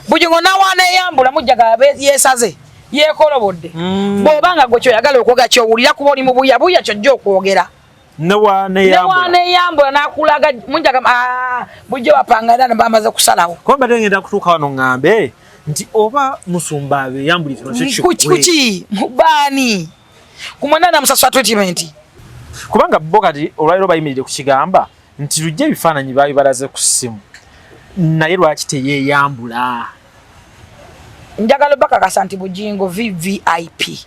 Bugingo nawana yambula mujjaga yesaze yekolobodde bobanga gwe kyoyagala okwoga kyowulira kuba oli mu buyabuya kyojja okwogera newane yambula nakulaga mujjaga bujje bapangana bamaze kusalawo komba ngenda kutuuka wano ngambe nti oba musumbabe yambulitino kuki mubani kumwana na musaswa treatment kubanga bo kati olwairo bayimirire ku kigamba nti lujje bifaananyi bayi balaze ku simu naye lwaki teyeyambula njagala baka kasanti Bugingo VVIP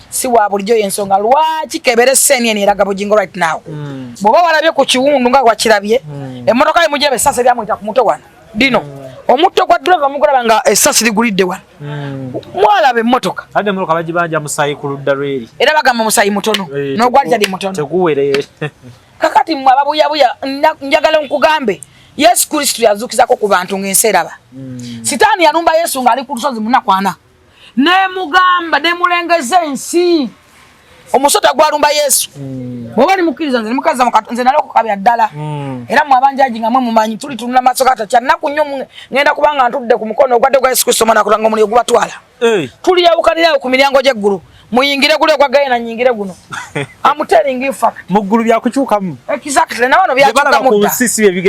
si wa bulijjo yensonga lwaki kebere seni eni eraga Bugingo right now boba walabye ku kiwundu nga kwakirabye emotoka imujebe sasa lyamwita ku muto wana dino omutto kwa driver mukola nga esasi ligulidde wana mwalabe emotoka ade emotoka bagibanja musayi ku ludda lweri era bagamba musayi mutono n'ogwali tali mutono teguwere kakati mwababuya njagala nkugambe Yesu Kristo yazukizako ku bantu ng'enseraba sitaani yanumba Yesu ng'ali ku lusozi munakwana ne mugamba ne mulengeze ensi omusota gwalumba Yesu bwoba ni mukkiriza nze mukaza nze naloko kabya ddala era mwabanjaji nga mwe mumanyi tuli tunula maaso kata kya nnaku nnyo ngenda kubanga ntudde ku mukono ogwadde gwa Yesu Kristo mwana kulanga omuliro gubatwala tuli yawukanirayo ku miryango gy'eggulu muyingire gule kwa gaye na nyingire guno I'm telling you fact muggulu byakukyukamu exactly nabano byakyuka mudda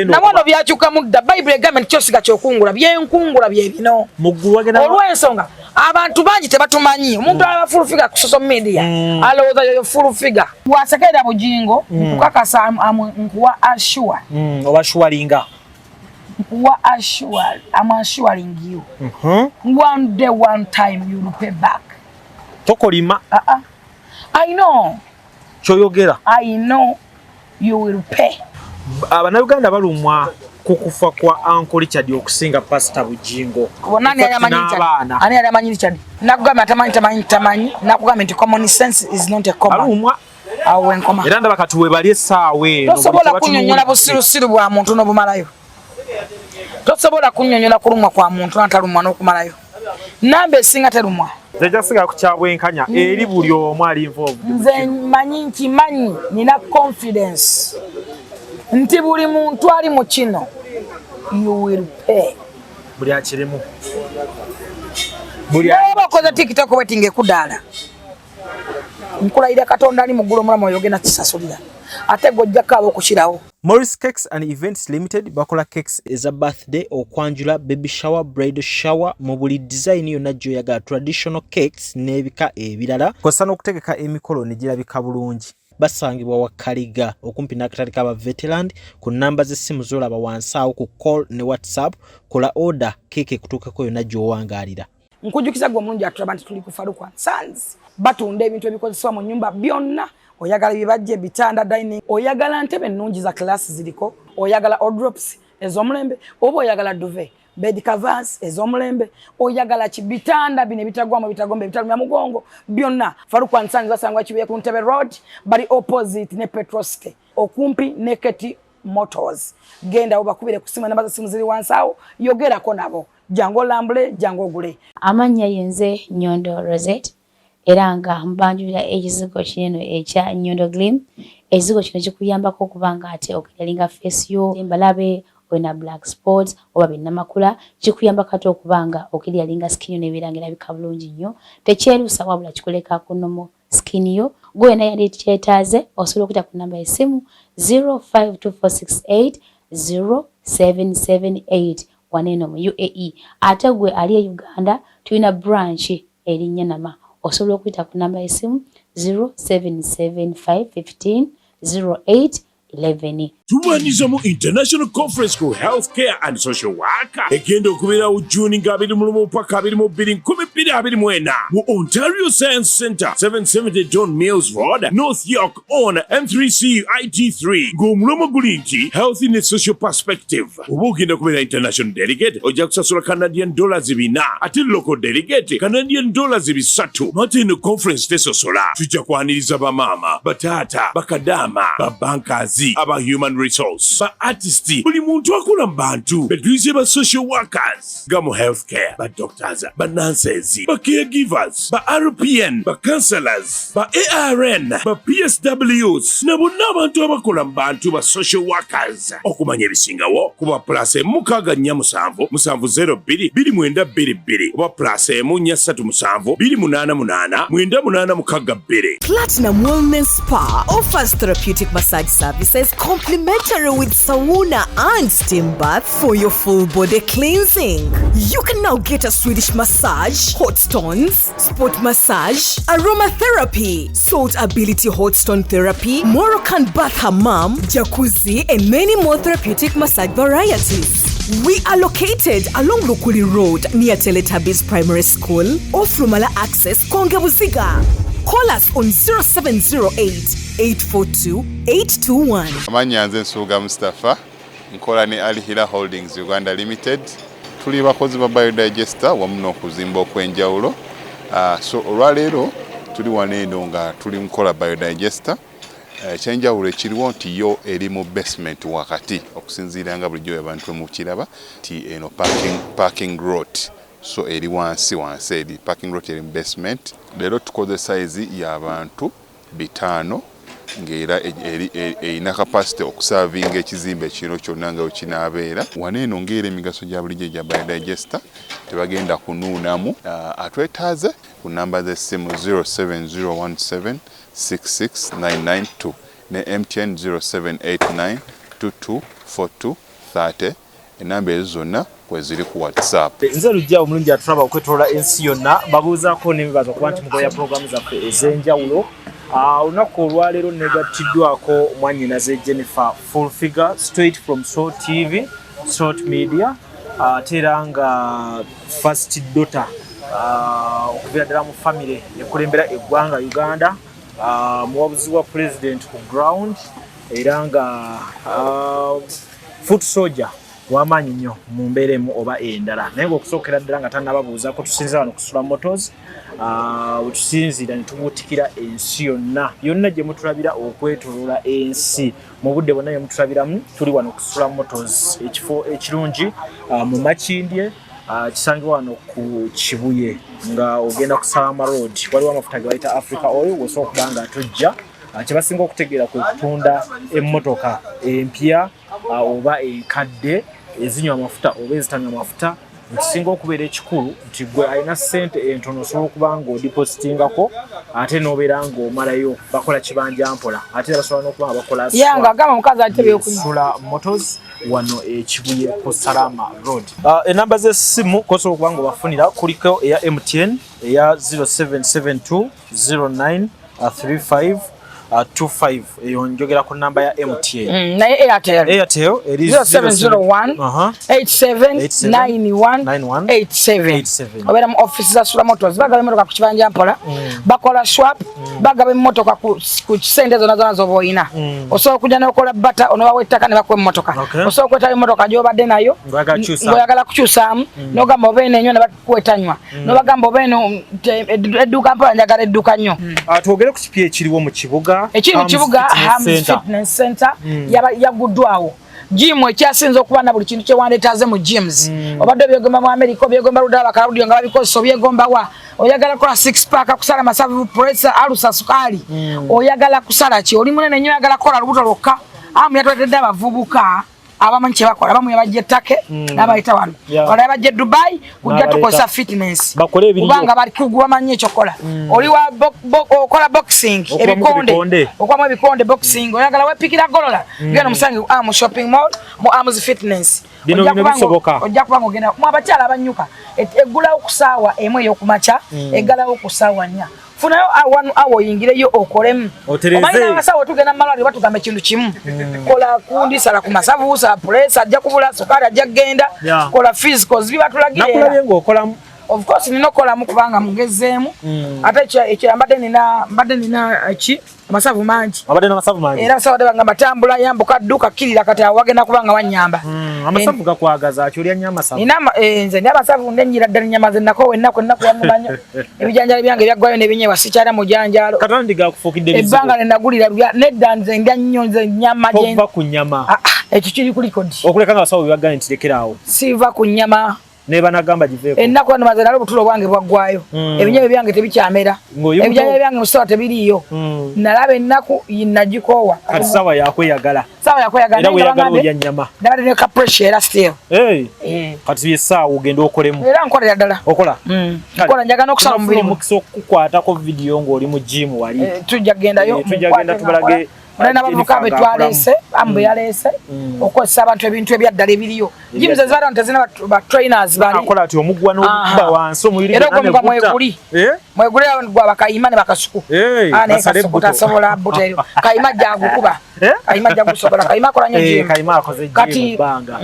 nabano byakyuka mudda Bible egamba nti kyosiga kyokungula byenkungula bye bino muggulu wagenda olw'ensonga abantu bangi tebatumanyi omuntu aba full figure ku social media alowooza yo full figure wasekera Bugingo nkukakasa nkuwa assure oba shuwalinga nkuwa assure I'm assuring you one day one time you will pay back tokolima I know choyogera I know you will pay Abanayuganda balumwa kukufa kwa Uncle Richard okusinga Pastor Bugingo bonani yamanyi Richard nakugamba tamanyi nakugamba nti common sense is not a common alumwa awe nkoma era ndaba katuwe bali esaawe tosobola kunyonyola busirusiru bwa muntu n'obumalayo tosobola kunyonyola kulumwa kwa muntu natalumwa n'okumalayo nambe esinga terumwa Zejasiga kukyabwenkanya eri buli omu ali involved nze manyi nkimanyi nina confidence nti buli muntu ali mu kino you will pay buli akirimu oba okoze TikTok waiting ekudaala nkulayira Katonda ali muggulu omulamu oyo ogenda kisasulira ate gojjako ab'okukirawo Morris Cakes and Events Limited bakola cakes eza birthday okwanjula baby shower bridal shower mu buli design yonna gy'oyagala traditional cakes n'ebika ebirala kosa n'okutegeka emikolo ne girabika bulungi basangibwa wa Kaliga okumpi n'akatale k'aba veteran ku namba z'essimu z'olaba wansi awo ku call ne WhatsApp kola order cake kutuukako yonna gy'owangaalira nkujjukiza gwe omulungi atulaba nti tuli ku Farukwa Sons batunda ebintu ebikozesebwa mu nnyumba byonna oyagala bibajje bitanda dining oyagala ntebe nnungi za class ziliko oyagala wardrobes ez'omulembe oba oyagala duvet bed covers ez'omulembe oyagala kibitanda bine bitagwamu bitagombe bitalumya mugongo byonna Farukwa Sons basangwa kibuye ku Ntebe Road bali opposite ne Petrosite okumpi ne Keti Motors genda obakubire kusima namba za simu ziri wansi awo yogerako nabo jango lambule jango gule amanya yenze Nyondo Rosette era nga mbanjulira ekizigo kinene ekya Nyondo Glim ekizigo kino kikuyambako okubanga ate okuyalinga face yo embalabe wena black spots oba binnamakula kikuyambako ate okubanga okiryalinga skin yo nebirangira bikabulungi nnyo tekyerusa wabula kikoleka kunomo skin yo gwena yali kyetaaze osobola okuyita ku namba y'essimu 0524680778 waneno mu UAE ate gwe ali e Uganda tulina branch erinnya Nama osobola okuyita ku namba y'essimu 0775150811 Tumanizamu International Conference ku Healthcare and Social Worker egenda okubeerawo June nga 21 paka 22 mu Ontario Science Centre 770 John Mills Road North York on M3C IT3 ng'omulomo guli nti Health in a Social Perspective oba ogenda kubeera international delegate ojja kusasula Canadian dollars 4 ate local delegate Canadian dollars 3 matino conference tesosola tujja kwaniriza bamaama bataata bakadama babankazi aba human resource ba artists buli muntu akola mu bantu betuyize ba social workers nga mu healthcare ba doctors ba nurses bakozi, ba caregivers, ba RPN, ba counselors, ba ARN, ba PSWs, na bonna abantu abakola mu bantu ba social workers. Okumanya ebisingawo kuba plus mukaga nnya musanvu 02 oba plus emu 3 7 288 Platinum Wellness Spa offers therapeutic massage services complimentary with sauna and steam bath for your full body cleansing. You can now get a Swedish massage, hot stones, sport massage, aromatherapy, salt ability hot stone therapy, Moroccan bath hammam, jacuzzi, and many more therapeutic massage varieties. We are located along Lukuli Road near Teletubbies Primary School, off Rumala Access, Kongebuziga. Call us on 0708-842-821. Amanya nze Nsuuga Mustafa, nkola ne Ali Hila Holdings Uganda Limited. Tuli bakozi ba biodigester wamu n'okuzimba okwenjawulo. So olwaleero tuli waneeno nga tuli nkola biodigester. Ekyenjawulo ekiriwo nti yo eri mu basement wakati okusinziira nga bulijjo abantu mu kiraba ti eno parking lot. So eri wansi eri parking lot eri mu basement. Leero tukoze size y'abantu 5 ng'era erina capacity okusavinga ekizimbe kino kyonna nga wekinaabeera. Waneeno ng'era emigaso gya bulijjo gya biodigester tebagenda kunuunamu. Atwetaaze ku namba z'essimu 07017669992 ne MTN 0789224230. Enamba ezo zonna kweziri ku WhatsApp. Nze lujja omulungi atulaba okwetolola ensi yonna babuuzaako n'emibazo kuba nti mugoya programu zaffe ez'enjawulo. Olunaku olwaleero negattiddwako mwannyinaze Jennifer Full Figure straight from Salt TV, Salt Media, ate era nga first daughter okubeera ddala mu family ekulembera eggwanga Uganda, muwabuzi wa president ku ground era nga foot soldier w'amaanyi nnyo mu mbeera emu oba endala. Naye ng'okusookera ddala nga tannababuuzaako tusinzira wano kusula motors, wetusinzira ne tubuutikira ensi yonna gye mutulabira okwetoloola ensi mu budde bwonna bye mutulabiramu. Tuli wano kusula motors, ekifo ekirungi mu Makindye, kisangibwa wano ku Kibuye nga ogenda ku Salama Road. Waliwo amafuta ge bayita Africa Oil w'osobola okuba nga tojja. Kye basinga okutegeera kwe kutunda emmotoka empya oba enkadde ezinywa amafuta oba ezitanywa amafuta. Ekisinga okubeera ekikulu nti gwe alina ssente entono osobola okuba ng'odipositingako ate n'obeera ng'omalayo bakola kibanja mpola ate basobola n'okuba nga bakola agamba omukazi atebe Sula Motors wano Kibuye ku Salama Road. Enamba z'essimu kosobola okuba ng'obafunira kuliko eya MTN eya 0772093525 eyo njogera ku namba ya MTN. Naye Airtel eri 0701-8791-87. Obeera mu office za Sula Motors bagaba emmotoka ku kibanja mpola, bakola swap, bagaba emmotoka ku kisente zonna z'oba oyina. Osobola okujja n'okola bata onobawa ettaka ne bakuwa emmotoka. Osobola okwetaba emmotoka gy'obadde nayo ng'oyagala kukyusaamu n'ogamba oba eno ennyo ne bakuwa etanywa, n'obagamba oba eno edduuka mpola njagala edduuka nnyo. Twogere ku kipi ekiriwo mu kibuga. Ekiri mu kibuga Hams Fitness Center yaguddwawo. Gym ekyasinze okuba na buli kintu kyewandeetaaze mu gyms. Obadde byegomba mu America, byegomba Ludala bakalaudio nga babikoze, byegomba wa. Oyagala kola 6 pack kusala masavu pressure alusa sukali. Oyagala kusala ki? Oli munene nnyo oyagala kola lubuto lwokka. Yatwetedde abavubuka abamanyi kye bakola, abamu yabajja Take n'abayita wano, wala yabajja Dubai kujja tukosa fitness kubanga bali kugubamanyi ekyokola. Oli wa okola boxing ebikonde okwamu ebikonde boxing oyagala wepikira golola genda musange mu shopping mall mu Arms Fitness. Ojja kubanga ogenda mu abakyala abanyuka eggulawo ku ssaawa emu ey'okumakya eggalawo ku ssaawa 4. Funayo awo oyingireyo okolemu. Omanyi n'abasawo tugenda mu malwaliro batugamba ekintu kimu. Kola kundi, sala ku masavu, sala pressure, ajja kubula sukali, ajja kgenda. Kola physicals bibatulagira. Nakulabye ng'okolamu. Of course nina okolamu kubanga mugezeemu. Ate ekyo mbadde nina amasavu mangi. Abadde n'amasavu mangi. Era abasawo bagamba tambula yambuka dduka kkirira kati awo wagenda kubanga wanyamba. Amasavu gakwagaza ki olya nnyo amasavu? Nze ndi amasavu ndennyira ddala ennyama ze nnako ennaku yamumanyo. Ebijanjalo byange byaggwayo n'ebinyeebwa sikyala mujanjalo. Katonda gakufuukidde ebizibu. Ebbanga ne nagulira nedda nze ndya nnyo nze nnyama Ova ku nnyama. Ekyo kiri ku likodi. Okuleka nga abasawo bebagane nti lekeraawo. Siiva ku nnyama. ne banagamba giveeko ennaku wano maze nalo butulo bwange bwaggwayo ebinyeebwe byange tebikyamera ebinyeebwe byange mu ssawa tebiriiyo nalaba ennaku nagikoowa kati sawa yakweyagala era weyagala olya nnyama ndabadde ne kapressure era still kati essaawa ogenda okolemu era nkolera ddala okola nkola njagala n'okusala omubiri mukisa okukwatako vidiyo ng'oli mu jimu wali tujja kugendayo tubalage n'abavubuka be twaleese bambe yaleese okozesa abantu ebintu ebyaddala ebiriyo jimu ze zibaala tezina ba trainers bali akola ati omugwa n'okuba wansi omubiri era ogwo mweguli gwa bakayima ne bakasuku naye kasuku tasobola buteri kayima jagukuba kayima jagusobola kayima akola nnyo jimu kayima akoze jimu bbanga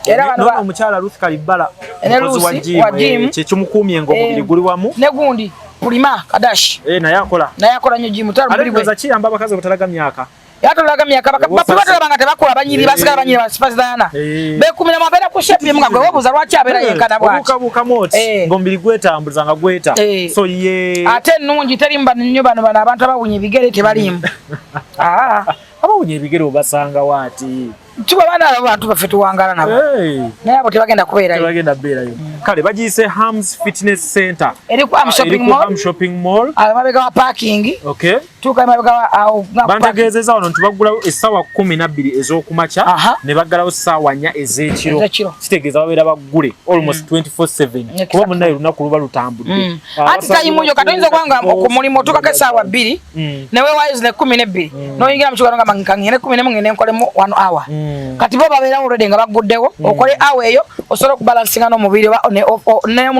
era bano omukyala Ruth Kalibala ne Lucy wa jimu kyekyomukuumye ng'omubiri guli wamu ne gundi Pulima Kadashi naye akola nnyo jimu tala mubiri gwe kiyamba abakazi obutalaga myaka yatolaga myaka banga tebakola banyiri basigala banyiri basipazana bekumira mabera ku shape mga gwe wobuza lwaki abera yenkana bwati buka moti ngombiri gwetambuza nga gweta so ye ate nungi terimba nnyo bano abantu abawunye bigere tebalimba abawunye bigere obasanga wati tuba bana abantu baffe tuwangala nabo naye abo tebagenda kubeerayo kale bagiyise Hams Fitness Center eri ku Am Shopping Mall amabega wa parking tuuka amabega awo bantegeezeza wano nti baggulawo essaawa 12 ez'okumakya ne baggalawo ssaawa 4 ez'ekiro kitegeeza babeera baggule almost 24/7 kuba munnaye lunaku luba lutambudde anti tayimuyo katonyiza kubanga ku mulimu otuukako essaawa 2 ne weewaayo zine 12 n'oyingira mu kikolwa nga ngende 11 ngende nkolemu 1 hour kati bo babeera already nga baguddewo okole awe eyo osobola okubalansinga n'omubiri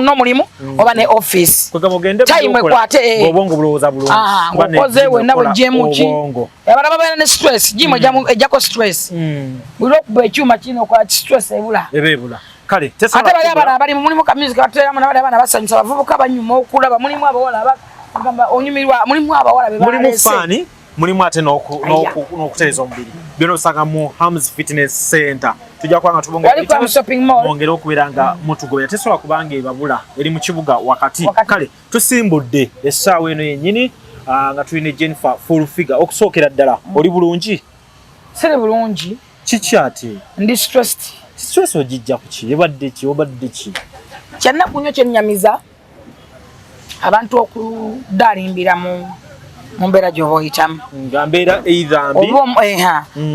n'omulimu oba ne office time ekwate obwongo bulowooza bulungi ngokoze wenna bwejjemu ki abala babeera ne stress jimu ejjako stress buli okuba ekyuma kino okola stress ebula kale ate bali abana abali mu mulimu ka music bateramu n'abali abana basanyusa bavubuka banyuma okulaba mulimu abawala bagamba onyumirwa mulimu abawala be balese mulimu ate n'okutereeza omubiri byonna osanga mu Hams Fitness Center tujja kubanga tubongera okubeera nga mutugobera tesobola kubanga ebabula eri mu kibuga wakati kale tusimbudde essaawa eno yennyini nga tulina Jennifer full figure okusookera ddala oli bulungi siri bulungi kiki ate ndi stress ogijja ku ki ebadde ki kyannaku nnyo kyennyamiza abantu okuddaalimbira mu mbeera gy'oba oyitamu nga mbeera eidhambi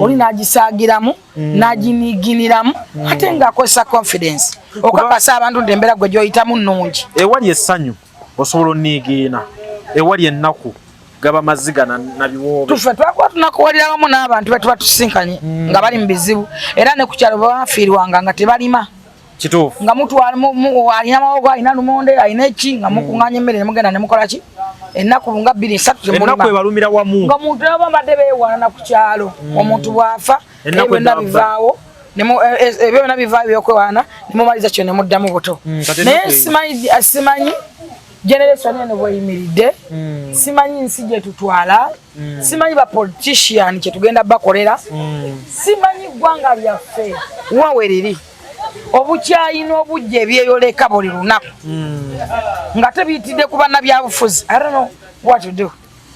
oli n'agisaagiramu n'aginiginiramu ate ng'akozesa confidence okakasa abantu nti embeera gwe gy'oyitamu nnungi ewali essanyu osobola onniigiina ewali ennaku gaba maziga na biwoobe tufe twakuba tunakuwalira wamu n'abantu be tuba tusinkanye nga bali mu bizibu era ne ku kyalo babafiirwanga nga tebalima kituufu nga mutu alina mawogo alina lumonde alina eki nga mukuŋŋanya emmere ne mugenda ne mukola ki ennaku nga 2-3 temulima ennaku ebalumira wamu nga omuntu aba badde beewaana ku kyalo omuntu bw'afa byonna bivaawo byonna bivaawo byokwewaana ne mumaliza kyo ne muddamu buto naye simanyi generation eno bweyimiridde simanyi nsi gye tutwala simanyi ba politician kye tugenda bakolera simanyi ggwanga lyaffe wawe liri obukyayi n'obujja ebyeyoleka buli lunaku nga tebiyitidde ku bannabyabufuzi I don't know what to do.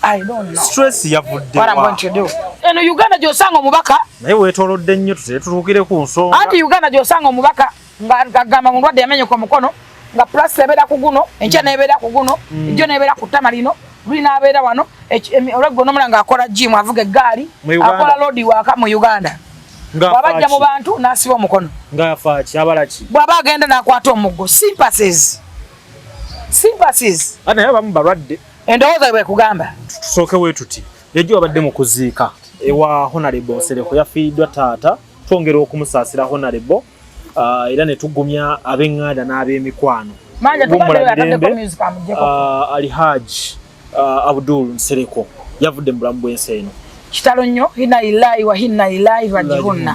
I don't know. Stress yavudde what I'm going to do. Eno Uganda gy'osanga omubaka naye weetoolodde nnyo tutuukire ku nsonga anti Uganda gy'osanga omubaka ng'agamba mu ndwadde yamenye ku mukono nga plus ebeera ku guno enkya neebeera ku guno ejjo neebeera ku ttama lino luli n'abeera wano olweggo n'omula ng'akola jimu avuga eggaali akola loadi waaka mu Uganda bw'abajja mu bantu n'asiba omukono ng'afaaki abalaki bw'aba agenda n'akwata omuggo sympathies naye abamu balwadde endowooza bwe kugamba tusooke bwe tuti ejjo wabadde mu kuziika ewa Honorable Nsereko yafiiriddwa taata twongera okumusaasira Honorable era ne tugumya ab'eŋŋanda n'ab'emikwano Alhaji Abdul Nsereko yavudde mu bulamu bw'ensi eno kitalo nnyo inna lillahi wa inna ilaihi raji'un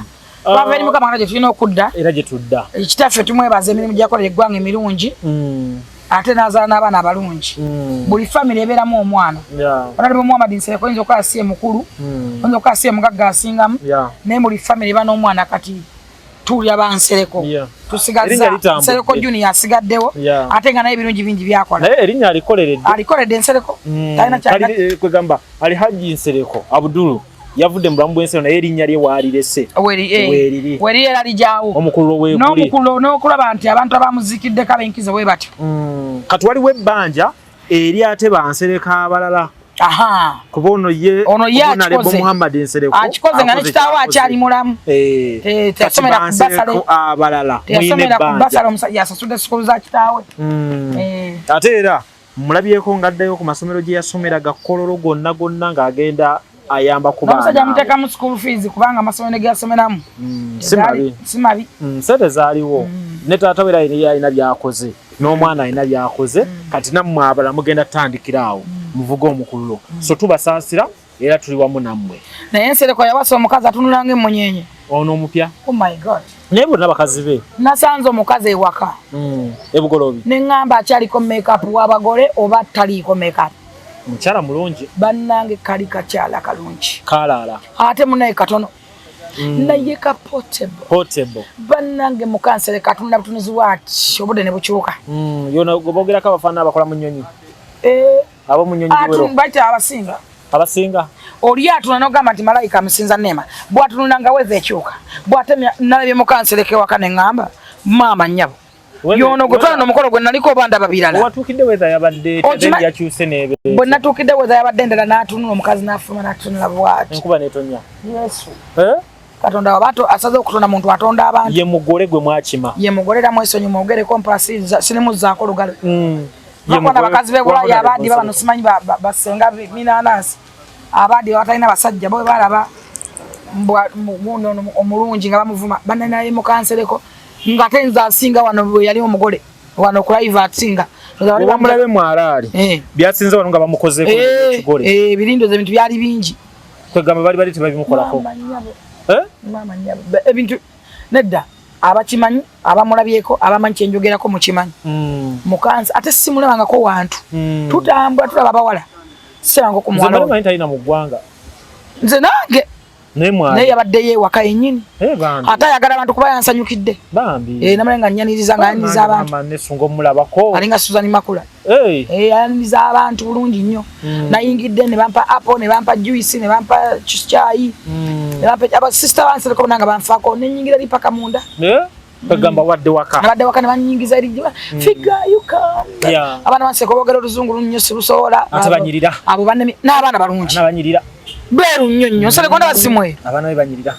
bava eri mukama gye tulina okudda era gye tudda kitaffe tumwebaza emirimu gyakolera eggwanga emirungi ate n'azaala n'abaana abalungi buli famire ebeeramu omwana Honorable Muhammad Nsereko oyinza okukola si mukulu oyinza okukola si mugagga asingamu naye buli famire eba n'omwana kati tulya bansereko tusigaza Nsereko Junior asigaddewo ate nga naye ebirungi bingi byakola naye erinnya alikoleredde Nsereko talina kwegamba Alhaji Nsereko Abdul yavudde mu bulamu bw'ensi naye erinnya lye waalirese weri era lijaawo omukululo weeguli n'omukululo n'okulaba nti abantu abamuzikidde kabenkize bwe batyo kati waliwo ebbanja eri ate bansereka abalala kuba ono ye nalebo Muhammad Nsereko akikoze nga nekitaawo akyali mulamu teyasomera ku basale abalala teyasomera ku basale omusajja yasasudde sikulu za kitaawe ate era mulabyeko ng'addayo ku masomero gye yasomeraga Kololo gonna ng'agenda ayamba ku baana omusajja amuteekamu school fees kubanga amasomero ge yasomeramu simabi sente zaaliwo ne taata we alina byakoze n'omwana alina byakoze kati nammwe abalala mugenda tutandikiraawo muvuga omukululo so tubasaasira era tuli wamu nammwe naye Nsereko yawasa omukazi atunulanga emmunyenye ono omupya oh my god naye bonna bakazi be nasanze omukazi ewaka ebugolobi ne ŋŋamba akyaliko makeup w'abagole oba taliiko makeup mukyala mulungi bannange kali kakyala kalungi kalaala ate munaye katono naye ka portable bannange muka Nsereko atunula butunuzi bwati obudde ne bukyuka yona bogerako abafaana abakola mu nnyonyi abo mu nnyonyi bayita abasinga oli atuna n'ogamba nti malayika amusinza Neema bw'atunula nga weeza ekyuka bw'atemya nalabye muka Nsereko ewaka ne ŋŋamba maama nnyabo yono gotwana n'omukolo gwe naliko bandaba birala watuukidde weeza yabadde yakyuse n'ebe bwe natuukidde weeza yabadde endala n'atunula omukazi n'afuluma n'atunula bw'ati enkuba n'etonya yesu Katonda wabato asaze okutonda muntu atonda abantu ye mugole gwe mwakima ye mugolera mwesonyi mwogere kompasi sinimu zaako lugalo bakona bakazi begula yabadi bano simanyi basenga minanasi abadi batalina basajja bo balaba omulungi nga bamuvuma banana ye muka Nsereko nga tenza asinga wano yali omugole wano ku live asinga bamulabe mwalaali byasinze wano nga bamukoze ku kigole birindo ze bintu byali bingi kwegamba bali tebabimukolako mama nyabo ebintu nedda abakimanyi abamulabyeko abamanyi kyenjogerako mukimanyi mukansa ate simulabangako wantu tutambula tulaba abawala siranga ku mwana nze talina mu ggwanga nze nange naye yabadde yeewaka yennyini ate ayagala abantu kuba yansanyukidde namale nga nyaniriza nga yaniriza abantu alinga Susan Makula yaniriza abantu bulungi nnyo nayingidde ne bampa apple ne bampa juice ne bampa kyayi ne bampa abasista bansereko nanga banfaako nenyingira lipaka munda bagamba wadde waka ne banyingiza erijiba figure you come abana banseko boogera oluzungu nnyo sibusobola banyirira abo banne n'abaana balungi banyirira beru nnyo Nsereko ndabasimwe abaana be banyirira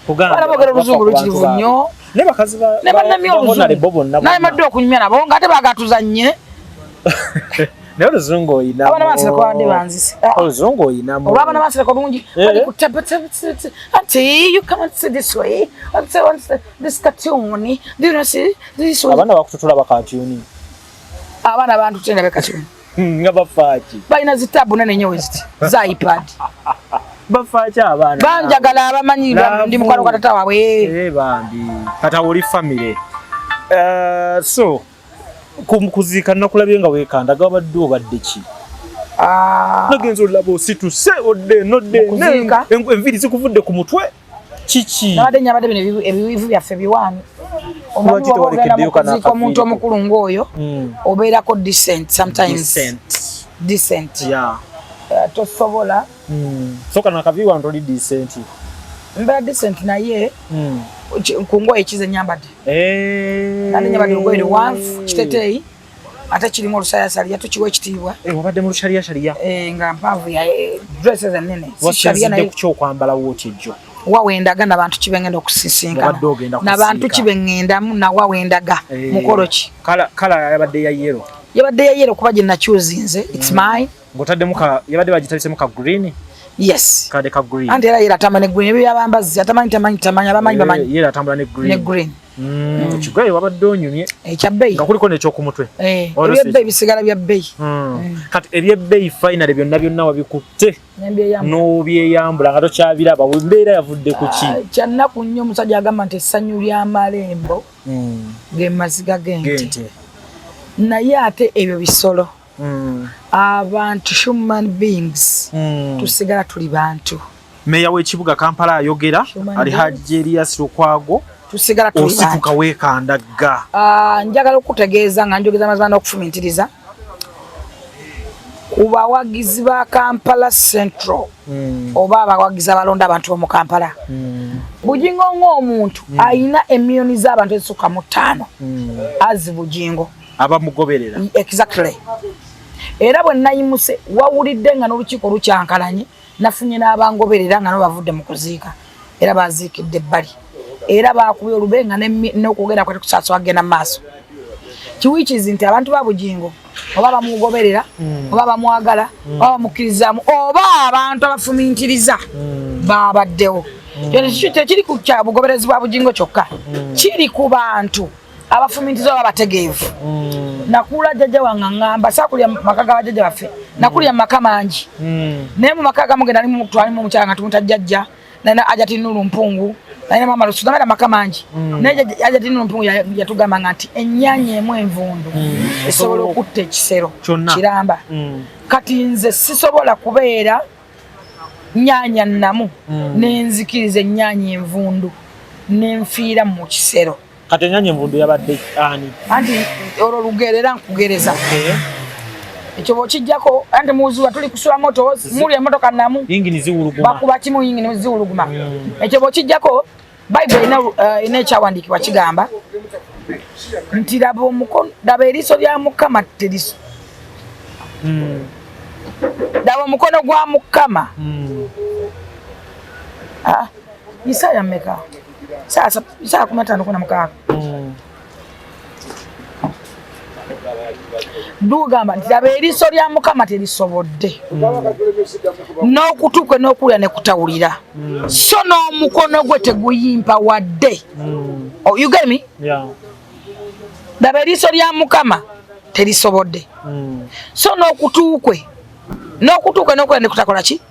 kugamba boogera oluzungu lukirivu nnyo ne bakazi ne bannamye oluzungu naye madde okunyumya nabo nga ate bagatuzanye naye oluzungu oyina abana bansireko bandi banzise oluzungu oyinamu olwabana bansireko lungi bali kutabati you come and see this way this cartoon do you see this way abana bakututula bakatuni abana bantu tenda bekatuni nga bafaaki balina zitabu nene nnyo weziti za iPad bafaaki abaana banjagala abamanyi ndi mukwano kwa tata waabwe bambi kata oli family so kuziika nakulabye nga weekandaga wabadde obadde ki nagenza olaba osituse nodde enviiri zikuvudde ku mutwe kiki nabadde nyabadde bino ebiwivu byaffe biwaani omuntu omukulu ng'oyo obeerako decent sometimes decent tosobola soka nakaviwa ntoli decent mbeera decent naye ku ngoye ekize nyambadde nandi nyambadde olugoye luwanvu kiteteeyi ate kirimu olusayasaliya tukiwa ekitiibwa wabadde mu lushaliashaliya nga mpanvu ya dresses ennene wasinzidde ku kyokwambala wootejjo wawendaga nabantu kibengenda okusisinkana nabantu kibengendamu nawawendaga mukolo ki kala yabadde ya yero kuba gye nakyuzinze it's mine ngotaddemu yabadde bagitabisemu ka green yes kade ka green andi era atamba ne green ebyo yabambazi atamanyi abamanyi yera atambula ne green kigoye wabadde onyumye ekyabbeeyi nga kuliko n'ekyokumutwe ebyebbeeyi bisigala bya bbeeyi kati ebyebbeeyi finally byonna wabikutte n'obyeyambula nga tokyabiraba embeera yavudde ku ki kyannaku nnyo omusajja agamba nti essanyu ly'amalembo ge maziga g'ente naye ate ebyo bisolo abantu human beings tusigala tuli bantu meya w'ekibuga Kampala ayogera ali Hajji Elias Lukwago tusigala tuli bantu osituka weekandagga njagala okutegeeza nga njogeza mazima n'okufumintiriza ku ku bawagizi ba Kampala Central oba abawagizi abalonda abantu mu Kampala Bugingo ng'omuntu ayina emiliyoni z'abantu ezisukka mu 5 azi Bugingo abamugoberera exactly era bwe nayimuse wawulidde nga n'olukiiko lukyankalanye nafunye n'abangoberera nga bavudde mu kuziika era baziikidde ebbali era baakubye olubenga n'okugenda kwete kusaasa wagenda mu maaso kiwikizi nti abantu ba Bugingo oba bamugoberera oba bamwagala oba bamukkirizamu oba abantu abafumintiriza babaddewo tekiri ku bugoberezi bwa Bugingo kyokka kiri ku bantu abafumintiriza oba bategeevu nakula jjajja wange ngamba saakulya maka ga bajjajja baffe nakulya maka mangi naye mu maka gamu genda twalimu omukyala nga tumuta jjajja naina Ajati Nuru Mpungu naina mama Lusu namera maka mangi naye Ajati Nuru Mpungu yatugamba nti ennyaanya emu envundu esobola okutta ekisero kiramba kati nze sisobola kubeera nnyaanya nnamu nenzikiriza ennyaanya envundu nenfiira mu kisero kati ennyaanya envundu yabadde ani anti olwo lugerera nkugereza ekyo bw'okijjako anti muzuwa tuli kusula moto muli emmotoka nnamu yingini ziwuluguma bakuba kimu yingini ziwuluguma ekyo bw'okijjako Bayibuli ina ekyawandiikibwa kigamba nti laba eriiso lya Mukama teriso laba omukono gwa Mukama Isaya mmeka sasa 15:16 Dugamba nti laba eriiso lya Mukama terisobodde n'okutu kwe n'okulya ne kutawulira so n'omukono gwe teguyimpa wadde you get me laba eriiso lya Mukama terisobodde so n'okutu kwe n'okulya ne kutakola ki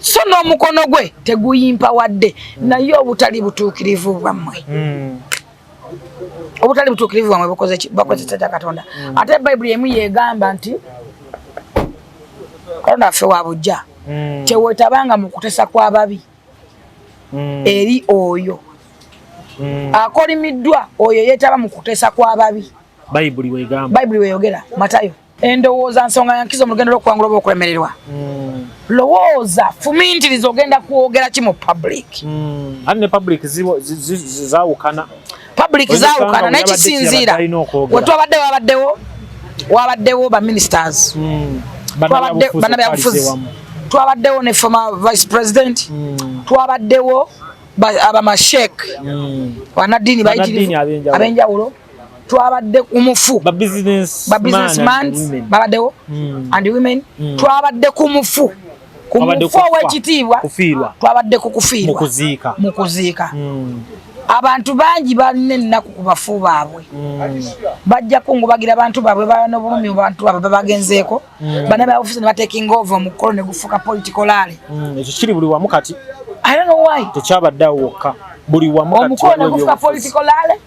so n'omukono gwe teguyimpa wadde naye obutali butuukirivu bwammwe obutali butuukirivu bwamwe bakoze kya Katonda ate Bayibuli emu yegamba nti Katonda affe wa bujja kyeweetabanga mu kutesa kw'ababi eri oyo akolimiddwa oyo yeetaba mu kutesa kw'ababi Bayibuli weeyogera Matayo endowooza nsonga yankiza mu lugendo lw'okuwangula oba okulemererwa lowooza fumintiriza ogenda kwogera ki mu public ate ne public zaawukana public zaawukana naye kisinziira we wabaddewo ba ministers bannabyabufuzi twabaddewo ne former vice president twabaddewo abamashek banaddiini bayitirivu ab'enjawulo twabadde kumufu ba businessmen babaddewo and women twabadde kumufu ow'ekitiibwa twabadde ku kufiirwa mu kuziika abantu bangi balina ennaku ku bafu baabwe bajja kungubagira abantu baabwe balina obulumi abantu baabwe babagenzeeko bannabyabufuzi ne batekinga over omukolo ne gufuuka politikolale ekyo kiri buli wamu kati I don't know why tekyabaddeawo wokka buli wamu kati omukolo ne gufuuka politikolale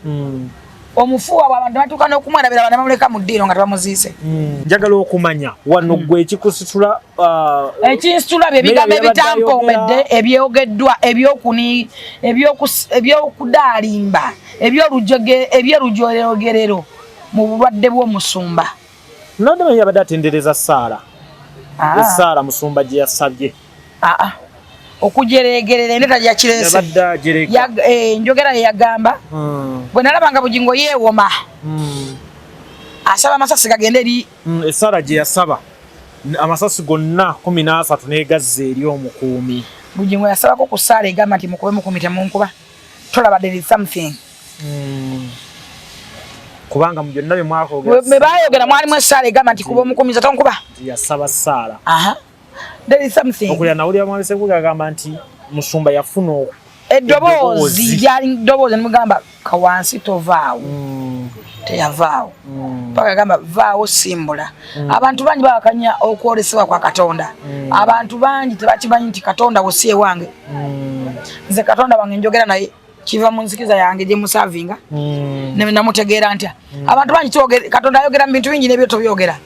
omufuwa abantu batuuka n'okumwerabira bana bamuleka mu ddiiro nga tebamuziise njagala okumanya wano gwe ekikusitula ekinsitula bye bigambo ebitankoomedde ebyogeddwa ebyokudaalimba eby'olujoogerero mu bulwadde bw'omusumba nondemanyi yabadde atendereza Saara Saara musumba gye yasabye okujeregerera endeta gya kirese njogera yeyagamba bwe nalabanga Bugingo yeewoma asaba amasasi gagende eri Saara gye yasaba amasasi gonna 13 negazza eri omukuumi Bugingo yasabako ku Saara egamba nti mukube mukumi temunkuba tolaba there is something kubanga mu byonna bye mwakoogera bwe baayogera mwalimu Saara egamba nti kuba omukumiza tonkuba yasaba Saara there is something okulya nawulira mwalese kugamba nti musumba yafuna eddoboozi lyali ddoboozi nimugamba kawansi tovaawo teyavaawo paka yagamba vaawo simbula abantu bangi bawakanya okwolesebwa kwa Katonda abantu bangi tebakimanyi nti Katonda wosi ewange nze Katonda wange njogera naye kiva mu nzikiza yange gye musavinga namutegeera ntya abantu bangi Katonda ayogera mu bintu bingi n'ebyo tobyogera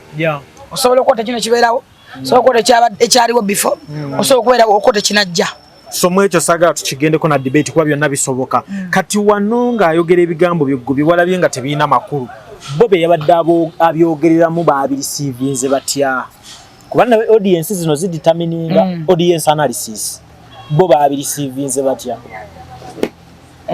osobola okwota kino kibeerawo osobola okwota ekyaliwo before osobola okubeera okwota kinajja so mwekyo sagala tukigendeko na debate kuba byonna bisoboka kati wano ng'ayogera ebigambo bye walabye nga tebiina makulu bo be yabadde abyogereramu baabirisiivinze batya kubana audience zino zidetermininga audience analysis bo babirisivinze batya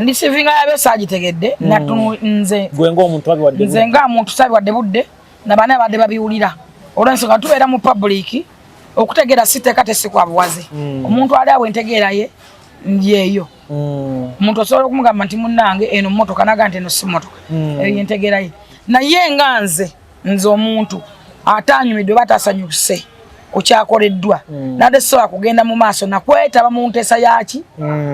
ndisivinga yabe sagitegedde natu nze gwengo omuntu abiwadde nze nga muntu sabiwadde budde nabana badde babiwulira olwensonga tubeera mu public okutegeera sitekate sikwa buwaze omuntu ali awe ntegeera ye yeyo omuntu osobola okumugamba nti munnange eno mmotoka naga nti eno si mmotoka eyo yentegeera ye naye nga nze omuntu atanyumidwe batasanyuse okyakoleddwa nade soa kugenda mu maaso nakwetaba mu ntesa yaki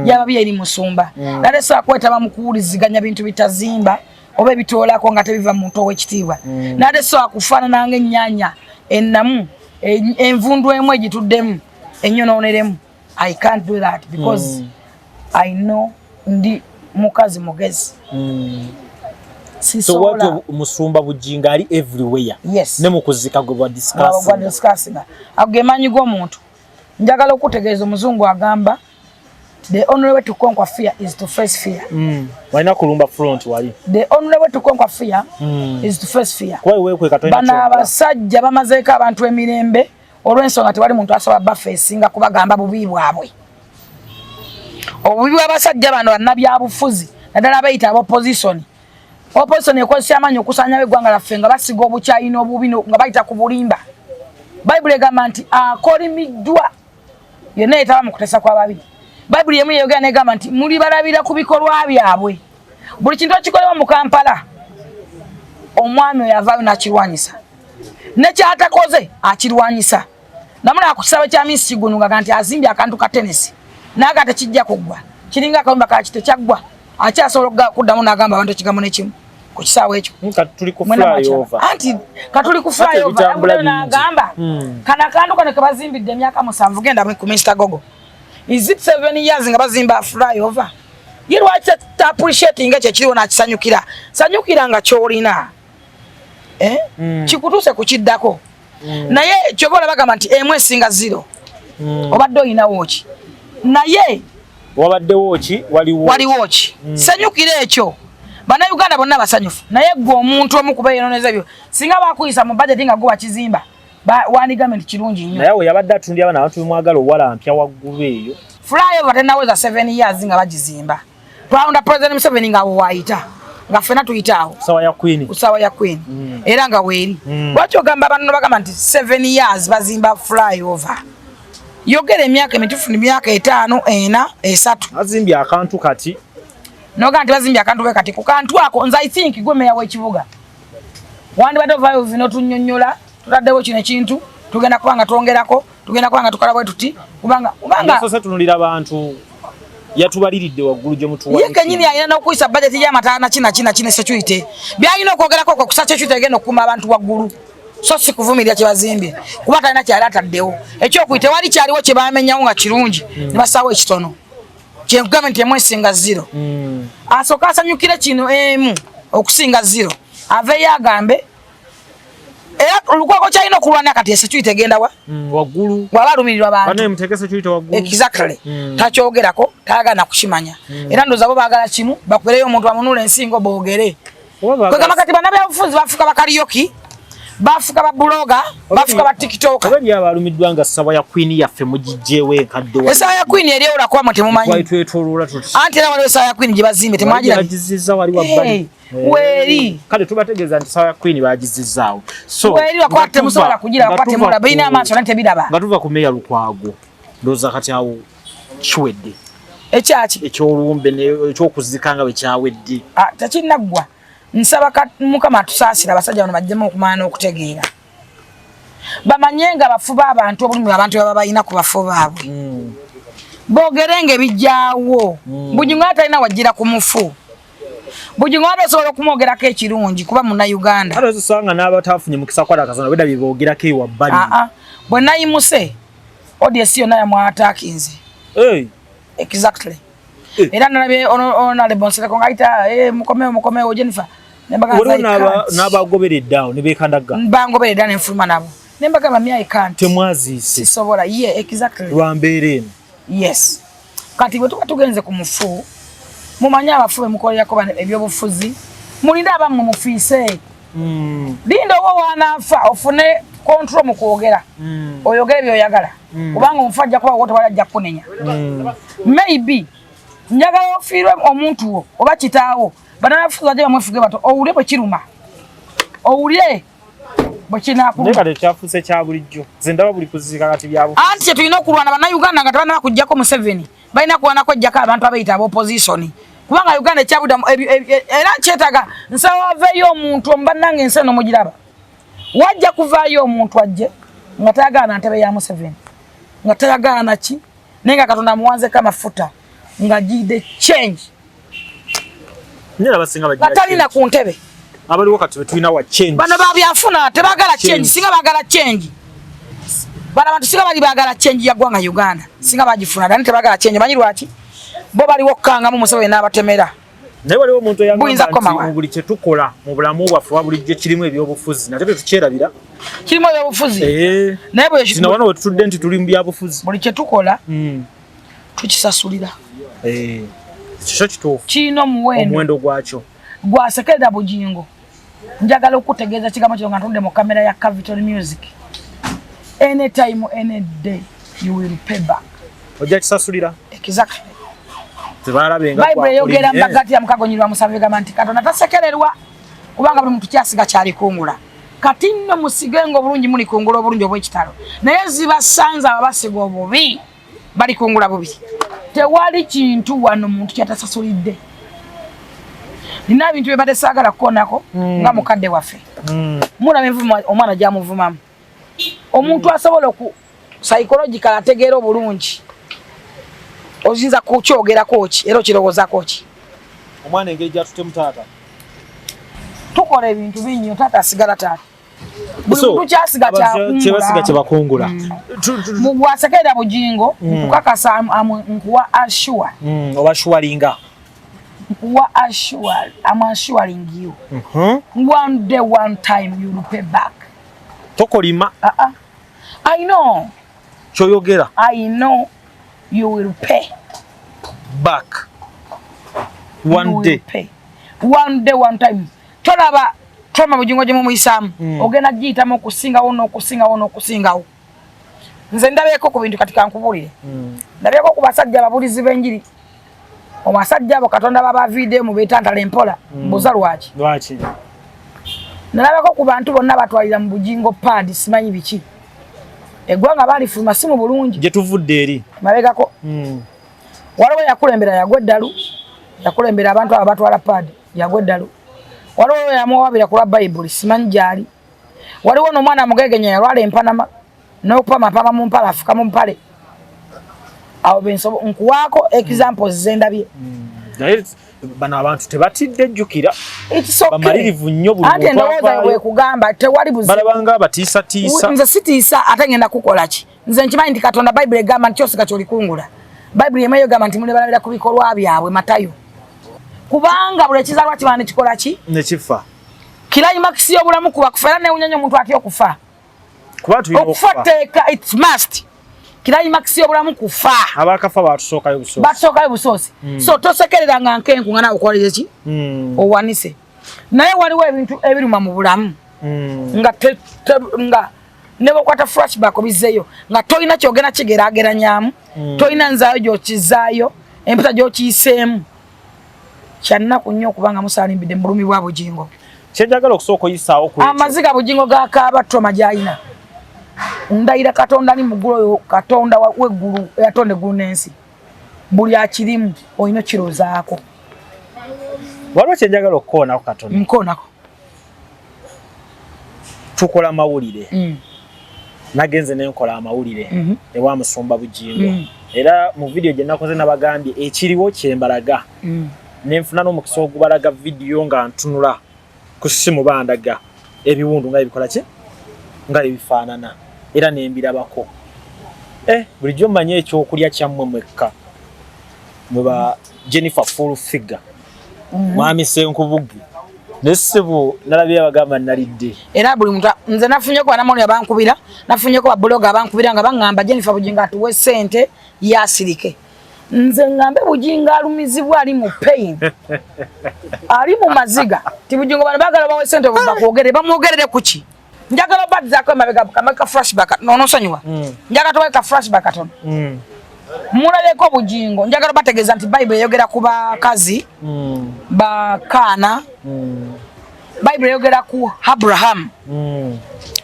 yababi eri musumba nade soa kwetaba mu kuwuliziganya bintu bitazimba oba ebitoolako nga tebiva mu nto w'ekitiibwa nade soa kufaanana ng'ennyanya ennamu envundu emu egituddemu ennyonooneremu. I can't do that because I know ndi mukazi mugezi. So what musumba Bugingo ali everywhere. Yes. Ne mukuzika gwe discuss. Agemanyi go muntu. Njagala okutegeeza omuzungu agamba the only way to conquer fear is to face fear. Walina kulumba front wali. The only way to conquer fear is to face fear. Kwa wewe kwe katolina bana abasajja bamazeeka abantu emirembe olw'ensonga tewali muntu asaba bafeesinga kubagamba bubi bwabwe. Obubi bw'abasajja bano bannabyabufuzi naddala bayita opposition. Opposition ekozesa amanyi okusanya eggwanga laffe nga basiga obukyayi n'obubi nga bayita ku bulimba. Bayibuli egamba nti akolimiddwa yenna yetaba mu kutesa kw'ababi. Bayibuli emu yeyogera negamba nti muli balabira ku bikolwa byabwe. Buli kintu ekikolewa mu Kampala omwami oyo avaayo n'akirwanyisa. Ne kyatakoze akirwanyisa. Namuna akusaba kya minsi kigununga nti azimbye akantu ka tennis. Naga tekijja kugwa. Kiringa akawumba ka kite kyaggwa. Akyasobola kuddamu n'agamba abantu ekigambo n'ekimu. Ku kisaawe ekyo. Tuli ku flyover. Anti katuli ku flyover n'agamba. Kana kantu kano ke bazimbidde emyaka 7 genda ku Mr. Gogo. Is it 7 years nga bazimba flyover? Yirwa ta appreciating ekyo kiriwo n'akisanyukira. Sanyukira nga kyolina. Kikutuse kukiddako. Naye kyobola bagamba nti esinga 0. Obadde oyinawo ki? Naye wabaddewo ki waliwo ki? Sanyukira ekyo. Bana Uganda bonna basanyufu. Naye gwe omuntu omu kubeeroneza byo. Singa bakuyisa mu budget nga gwa kizimba. Wanigament kirungi nnyo. Naye yabadde atundya abana abantu bemwagala owala mpya waggulu eyo. Flyover tenaweza 7 years nga bagizimba. Twalonda President Museveni nga waayita. Nga fena tuyitaawo. Sawa ya Queen. Usawa ya Queen. Era nga weeri. Lwaki ogamba abantu bagamba nti 7 years bazimba flyover. Yogera emyaka emituufu ni myaka 5, 4, 3. Bazimbye akantu kati. Noga nti bazimbye akantu we kati ku kantu ako nze I think gwe meya w'ekibuga. Wandi badde vayo vino tunnyonnyola tutaddewo kino ekintu tugenda kubanga twongerako tugenda kubanga tukala bwe tuti kubanga sose tunulira abantu yatubaliridde waggulu gye mutuwa ye kenyini ayina n'okuyisa budget y'amataana kina security byayina okwogerako ko kusa security egenda okukuma abantu waggulu so si kuvumirira kye bazimbye kuba talina kyali ataddewo ekyokuyita wali kyaliwo kye bamenyawo nga kirungi ne basaawo ekitono kye gavumenti esinga 0 asooka asanyukire kino emu okusinga 0 aveeyo agambe era Lukwago kyalina okulwana kati security egenda wa waggulu wabalumirirwa abantu bane mutegese security waggulu exactly takyogerako tagana kushimanya era ndoza bo bagala kimu bakubereyo omuntu amunula ensingo boogere kwegamba kati bannabyabufuzi bafuka bakaliyoki bafuka ba bloga bafuka ba TikTok abali abalumiddwa nga sawa ya Queen yaffe mugijjewe enkadde wa sawa ya Queen eri ola kwa mutemumanyi twetwetolula tuti anti era waliwo sawa ya Queen gye bazimbe temwagira bagizizza wali wabbali weri kale tubategeeza nti sawa ya Queen bagizizzaawo so weri wakwate musobola kugira wakwate mula bayina amaaso nante biraba nga tuva ku meya Lukwago ndoza kati awo kiwedde ekyaki ekyolumbe ekyokuzika nga bwe kyawedde tekinaggwa nsaba Mukama tusaasira abasajja bano bajjemu okumaana okutegeera bamanye nga bafuba abantu obulumi abantu baba balina ku bafo baabwe boogerenga ebijjaawo Bugingo atalina wajjira ku mufu Bugingo asobola okumwogerako ekirungi kuba munnauganda ate osanga n'abatafunye mukisa kwala akazana beda biboogerako ewabbali bwe nayimuse audience yonna yamwataakinze exactly era nalabye honorable Nsereko ngayita mukomewo Jennifer n'abagoberedde awo ne beekandaga bangoberedde n'enfuluma nabo ne mbagamba myai kanti temwaziise sisobola ye exactly lwa mbeera eno yes kati bwe tuba tugenze ku mufu mumanye abafu bemukolerako ebyobufuzi mulinde abammwe mufiise linda owo wanaafa ofune control mu kwogera oyogere byoyagala kubanga omufajja kuba wote wala jakunenya maybe njagala ofirwe omuntu wo oba kitaawo banafuza je bamwefuge bato owulye bwe kiruma owulye bwe kinakulu ndeka kyafuse kya bulijjo zendaba buli kuzika kati byabo anti tulina okulwana bana Uganda nga tabana kujjako mu 7 balina kuwana ko jjaka abantu abayita abo opposition kubanga Uganda kyabuda era kyetaga nsawa veyo omuntu ombanange enseno mugiraba wajja kuvaayo omuntu ajje nga tayagana ntebe ya mu 7 nga tayagana ki nenga katonda muwanze kama futa nga jide change nira basinga bajja batalina ku ntebe abali wakati betulina wa change bano babyafuna tebagala change singa bagala change bana bantu singa bali bagala change ya gwanga Uganda singa bagifuna dani tebagala change manyi lwaki bo bali wokkanga mu musebe n'abatemera naye waliwo omuntu eyagamba nti buli kye tukola mu bulamu bwaffe wabulijjo kirimu ebyobufuzi nate tetukyerabira kirimu ebyobufuzi naye bwe kino wano wetutudde nti tuli mu byabufuzi buli kye tukola tukisasulira kikyo kituufu kino omuwendo gwakyo gwasekerera Bugingo njagala okutegeeza kigambo kino nga ntudde mu kamera ya Capital Music anytime any day you will pay back ojja kisasulira exactly tebalabenga Bible yogera mbagati ya mukagonyirwa musabe gamba nti Katonda tasekererwa kubanga buli muntu kyasiga kyali kungula kati nno musigengo bulungi muli kungula obulungi obw'ekitalo naye zibasanza abasiga obubi bali kungula bubi tewali kintu wano muntu kyatasasulidde nina bintu bye badesagala kukonako nga mukadde waffe mulabe envuma omwana gyamuvumamu omuntu asobola ku psychological ategeera obulungi ozinza kukyogera ki era okirowooza ki omwana engeri gyatutemu taata tukola ebintu binnyo taata asigala taata buli muntu kyasiga kyebasiga kyebakungula mugwasekerera Bugingo nkukakasa nkuwa assure oba shuwalinga nkuwa assure I'm assuring you one day one time you will pay back tokolima I know kyoyogera I know you will pay back one day one time tolaba toma Bugingo gye mumuyisamu ogenda giyitamu okusingawo nze ndabeeko ku bintu katika nkubulire ndabeeko ku basajja ababulizi b'enjiri omusajja abo Katonda baba video mu betantala empola mbuza lwaki nalabeko ku bantu bonna batwalira mu Bugingo pad simanyi biki eggwanga balifuluma si mu bulungi gye tuvudde eri mabegako waliwo yakulembera yagweddalu yakulembera abantu abo batwala pad yagweddalu waliwo yamuwabira ku Bible simanyi gyali waliwo n'omwana mugegenya yalwala empanama n'okupama pama mu mpala afuka mu mpale awo bensobo nkuwaako examples zendabye naye bano abantu tebatidde jjukira bamalirivu nnyo buli ate ndowooza bwe kugamba tewali buzibu balabanga abatiisatiisa nze sitiisa ate ngenda kukola ki nze nkimanyi nti Katonda Bible egamba nti kyosiga kyolikungula Bible yemayo egamba nti mulebalabira ku bikolwa byabwe Matayo kubanga buli ekizalwa kiba nekikola ki nekifa climax y'obulamu kuba kufa era newunyanya omuntu atya okufa okufa teeka it must climax y'obulamu kufa abakafa batusookayo busoosi so tosekerera nga nkenku nga nawe okolere ki owanise naye waliwo ebintu ebiruma mu bulamu nga ne bwokwata flashback obizzeeyo nga tolina kyogenda kigeraageranyamu tolina nzaayo gy'okizaayo empisa gy'okiyiseemu kyannaku nnyo okubanga musaalimbidde mu bulumi bwa Bugingo kyenjagala okusooka oyisaawo ku amaziga Bugingo gakaaba toma gy'alina ndayira Katonda ni mugulu oyo Katonda weggulu eyatonda eggulu n'ensi buli akirimu olina kirozaako waliwo kyenjagala okukoonako Katonda nkoonako tukola mawulire nagenze nenkola amawulire ewa musumba Bugingo era mu video gye nakoze nabagambye ekiriwo kyembalaga nenfuna n'omukisa ogubalaga video nga ntunula ku ssimu bandaga ebiwundu nga ebikola ki nga ebifaanana era nembirabako bulijjo mmanye ekyokulya kyammwe mwekka mweba Jennifer full figure mwami Senkubugi nessebo nalabye abagamba nalidde era buli muntu nze nafunyeko banamoni abankubira nafunyeko bablogger abankubira nga bangamba Jennifer Bugingo atuwe sente yasirike nze ngambe Bugingo alumizibwa ali mu pain ali mu maziga ti Bugingo bano bagala bawe sente bakwogere bamwogerere kuki njagala bad zako mabega kamaka flashback no sanywa njagala tuweka flashback atono mulabeko Bugingo njagala bategeza nti Bible yogera kuba kazi bakana Bible yogera ku Abraham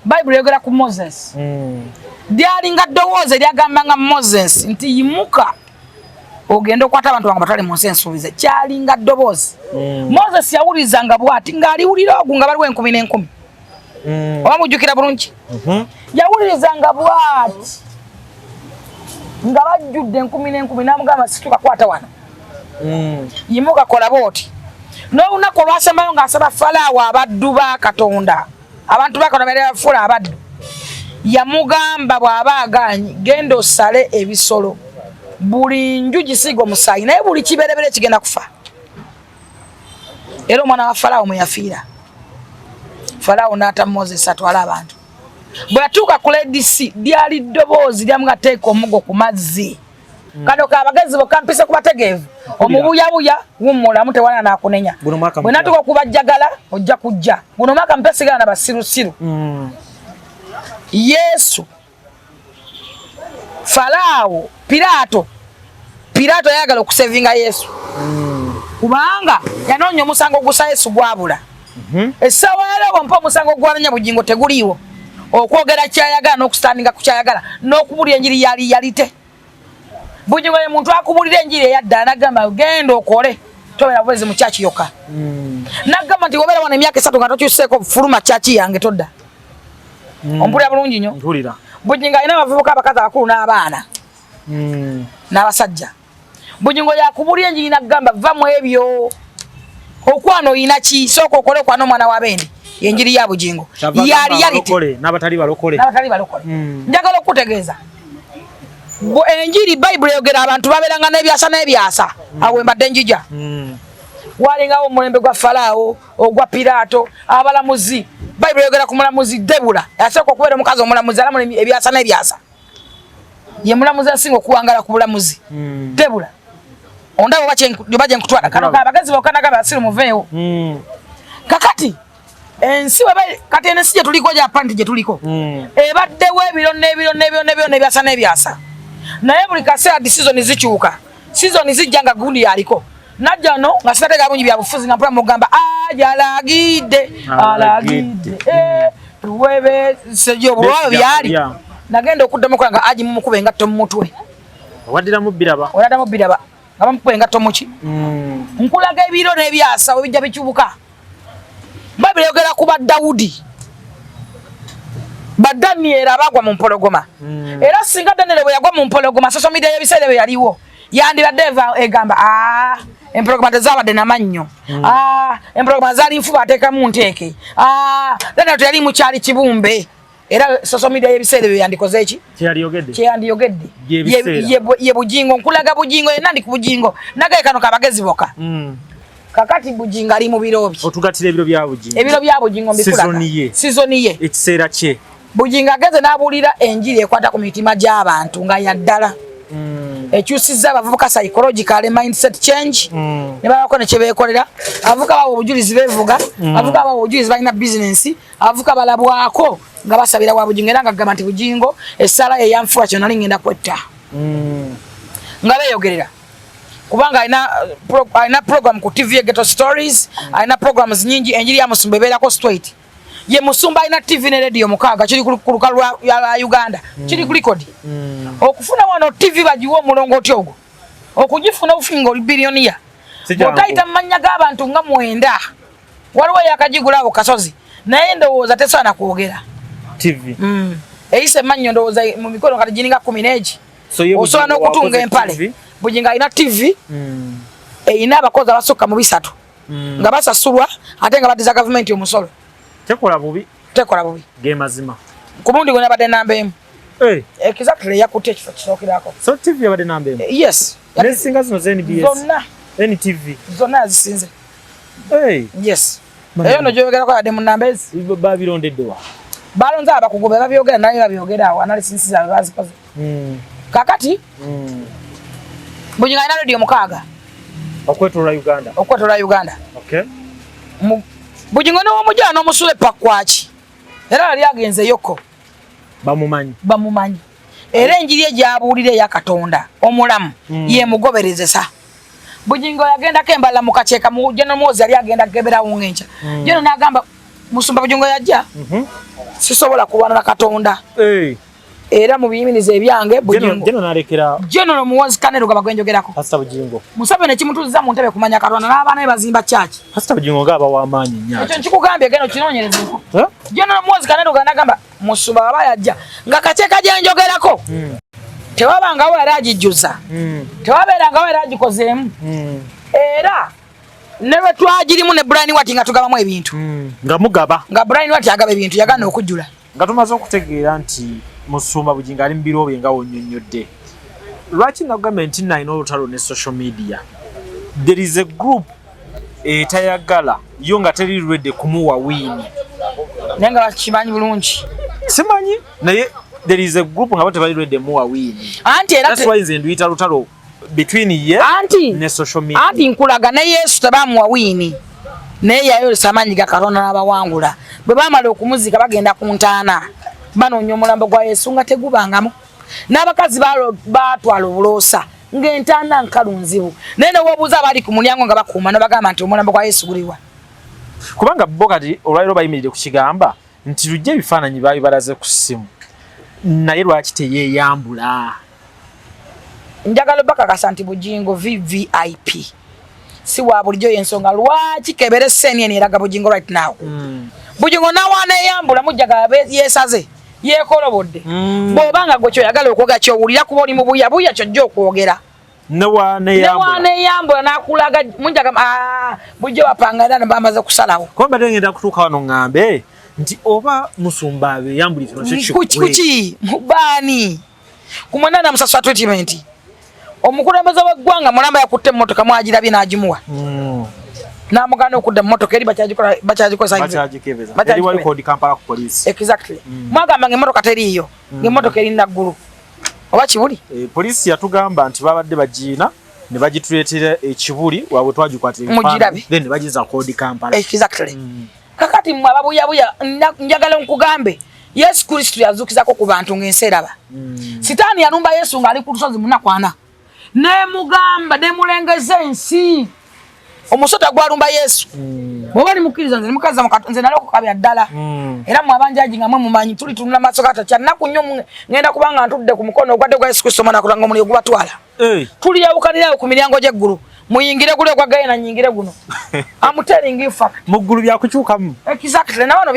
Bible yogera ku Moses Dialinga dowoze lyagamba nga Moses nti yimuka ogenda okwata abantu bange batwale mu nsi ensuubize kyalinga ddoboozi Moses yawulizanga bw'ati ng'aliwulira ogu nga baliwo 10,000 oba mujjukira bulungi yawulizanga bw'ati nga bajjudde 10,000 n'amugamba situka kwata wano yimuka kola bw'oti n'olunaku olwasembayo ng'asaba Falaawo abaddu ba Katonda abantu ba Katonda bali bafuula abaddu yamugamba bw'aba agaanyi genda osale ebisolo buli nju gisiga omusaayi naye buli kiberebere kigenda kufa era omwana wa Falaawo mwe yafiira Falaawo n'ata Moses atwala abantu bwe yatuuka ku ledisi lyali ddoboozi lyamuga teeka omuggo ku mazzi kano kaabagezi bokampise ku bategeevu omubuyabuya wummulamu tewalina n'akunenya bwe natuuka okubajjagala ojja kujja guno mwaka mpesigala na basirusiru Yesu Falaawo Pilato yagala okusevinga Yesu kubanga yanoonya omusango gusa Yesu gwabula essaawa yalewo mpa omusango gwananya Bugingo teguliiwo okwogera kyayagala n'okusitandinga ku kyayagala n'okubulira enjiri yalite Bugingo ye muntu akubulira enjiri eyadda n'agamba genda okole tobeera bwezi mu kyaki yokka n'agamba nti obeera wano emyaka 3 nga tokyuseeko fuluma kyaki yange todda ompulira bulungi nnyo mpulira Bugingo alina abavubuka abakazi abakulu n'abaana n'abasajja Bugingo yakubulira enjiri n'agamba va mu ebyo okwano oyina ki sooka okole kwano omwana wa Bendi yenjiri ya Bugingo yali yalite n'abatali balokole njagala okutegeeza enjiri Bible yogera abantu babeeranga n'ebyasa awo mbadde njija walingawo omulembe gwa Falaawo ogwa Pilato abalamuzi Bible yogera ku mulamuzi Debula yasooka okubeera omukazi omulamuzi alamula ebyasa ye mulamuzi asinga okuwangala ku bulamuzi Debula ondabo baje nkutwala kano kabagezi bokanaga basiru muveewo kakati ensi kati ensi gye tuliko gya panti gye tuliko ebaddewo ebiro n'ebyasa naye buli kaseera season zikyuka season zijja nga gundi yaliko najja no nga sinateeka bungi bya bufuzi nga mpula mugamba alagidde tuwebe sejo bulwayo byali nagenda okuddamu kola nga aji mumukube engatto mu mutwe owaddiramu biraba nga bamukube engatto muki nkulaga ebiro n'ebyasa we bijja bikyubuka Bible yogera ku Dawudi Daniel abagwa mu mpologoma era singa Daniel bwe yagwa mu mpologoma social media y'ebiseera bye yaliwo yandibadde egamba empologoma tezabadde n'amannyo empologoma zaali nfuba ateekamu nteeke Daniel teyali mukyali kibumbe era social media y'ebiseera bye yandikoze eki kyeyandiyogedde ye Bugingo nkulaga Bugingo yenna ndi ku Bugingo nagaye kano kabagezi boka kakati Bugingo ali mu biro bye otugatira ebiro bya Bugingo mbikulaga season ye ekiseera kye Bugingo ageze n'abulira enjiri ekwata ku mitima gy'abantu nga yaddala ekyusizza abavubuka psychological mindset change ne babako ne kyebeekolera abavubuka bawo obujulizi beevuga abavubuka bawo obujulizi balina business abavubuka balabwako nga basabira wa Bugingo era nga agamba nti Bugingo essala eyanfuwa kyo nali ngenda kwetta nga beeyogerera kubanga alina program ku TV ya Ghetto Stories alina programs nyingi enjiri ya Musumba ebeerako straight ye Musumba alina TV ne radio mukaaga kiri ku lukalu lwa Uganda kiri ku record okufuna wano TV bagiwa omulongooti ogwo okugifuna obufinga oli biliyoniya otayita mmanya g'abantu nga 9 waliwo yakagigulawo kasozi naye ndowooza tesaana kwogera TV eyise emannyo ndowooza mu mikono kati giringa 10 n'egi osobola n'okutunga empale Bugingo alina TV eyina abakozi abasukka mu 3 nga basasulwa ate nga baddiza gavumenti omusolo tekola bubi ge mazima ku mundi gwonna badde namba emu exactly yakutte ekifo kisookirako so TV yabadde namba emu yes nesinga zino za NBS zonna NTV zonna zisinze yes eyo no gyoyogerako yadde mu namba ezi babirondedde wa balonze abakugu be babyogera naye babyogera awo analysis zaabwe bazikoze kakati Bugingo alina radio mukaaga okwetooloola Uganda okay Bugingo n'omujjala n'omusula epakwaki era yali agenze yoko bamumanyi era enjiri ejabulire ya Katonda omulamu ye mugoberezesa Bugingo yagenda kembala mukacheka mu General Mozi yali agenda gebera wungencha General nagamba musumba Bugingo yajja sisobola kuwana na Katonda era mu biyimirize ebyange Bugingo General Muwozi kanero gabagwenjogerako Pastor Bugingo musabe ne kimutuliza mu ntebe kumanya Katonda n'abaana bazimba church Pastor Bugingo ngaba wamanyi nya ekyo nkikugambye geno kinonyerezeko General Muwozi kanero ganagamba musumba baba yajja nga kacheka jenjogerako tewabangawo era agijuza tewabeerangawo era agikozeemu era newe twagirimu ne Brian Wati nga tugabamu ebintu nga mugaba nga Brian Wati agaba ebintu yagana okujjula nga tumaze okutegeera nti musumba Bugingo ali mbirobye nga wonyonyodde lwaki na government nine olutalo ne social media there is a group etayagala yo nga teri ready kumuwa wini nenga bakimanyi bulungi simanyi naye there is a group nga batali ready muwa wini anti era that's why nze nduita lutalo between ye ne social media anti nkulaga ne Yesu tabamuwa wini naye yayo samanyi ga Katonda n'abawangula bwe bamala okumuzika bagenda ku ntaana banoonya omulambo gwa Yesu nga tegubangamu n'abakazi batwala obuloosa ng'entaana nkalunzibu naye newobuuza abali ku mulyango nga bakuuma n'abagamba nti omulambo gwa Yesu guliwa kubanga bo kati olwaliro bayimirire ku kigamba nti lujja ebifaananyi babibalaze ku ssimu naye lwaki teyeyambula njagala bakakasa nti Bugingo VVIP si wa bulijjo yensonga lwaki kebere seni eraga Bugingo right now Bugingo nawana eyambula mujjaga yesaze yekolobodde bw'obanga gwe kyoyagala okwoga kyowulira kuba oli mu buyabuya kyojja okwogera newaana eyambula nakulaga mujjaga bujjo bapangana nabamaze kusalawo komba ngenda kutuuka wano ngambe nti oba musumba abe yambulitse no kuki mubani kumwana na musaswa treatment omukulembeze w'eggwanga mulamba yakutte emmotoka mwagirabye n'agimuwa namugana okudda mmotoka eri bakyagikebeza wali Kampala ku police exactly mwagamba ng'emmotoka teriiyo ng'emmotoka eri naggulu oba kibuli police yatugamba nti babadde bagiina ne bagituleetera ekibuli waabwe twagikwatira then bagiza kodi Kampala exactly kakati mwe ababuyabuya njagala nkugambe Yesu Kristo yazukizako ku bantu ng'enseraba sitaani yanumba Yesu ng'ali ku lusozi munakwana nemugamba demulengeze ensi omusota gwalumba Yesu bw'obali mukkiriza nze mukaza nze naloko kabya ddala era mwabanjaji nga mwe mumanyi tuli tunula maaso kata nnaku nnyo ngenda kubanga ntudde ku mukono ogwadde gwa Yesu Kristo mwana kulanga omuliro gubatwala tuli yawukanirawo ku miryango gy'eggulu muyingire gule kwa gaye na nyingire guno I'm telling you fact muggulu byakukyukamu exactly nabano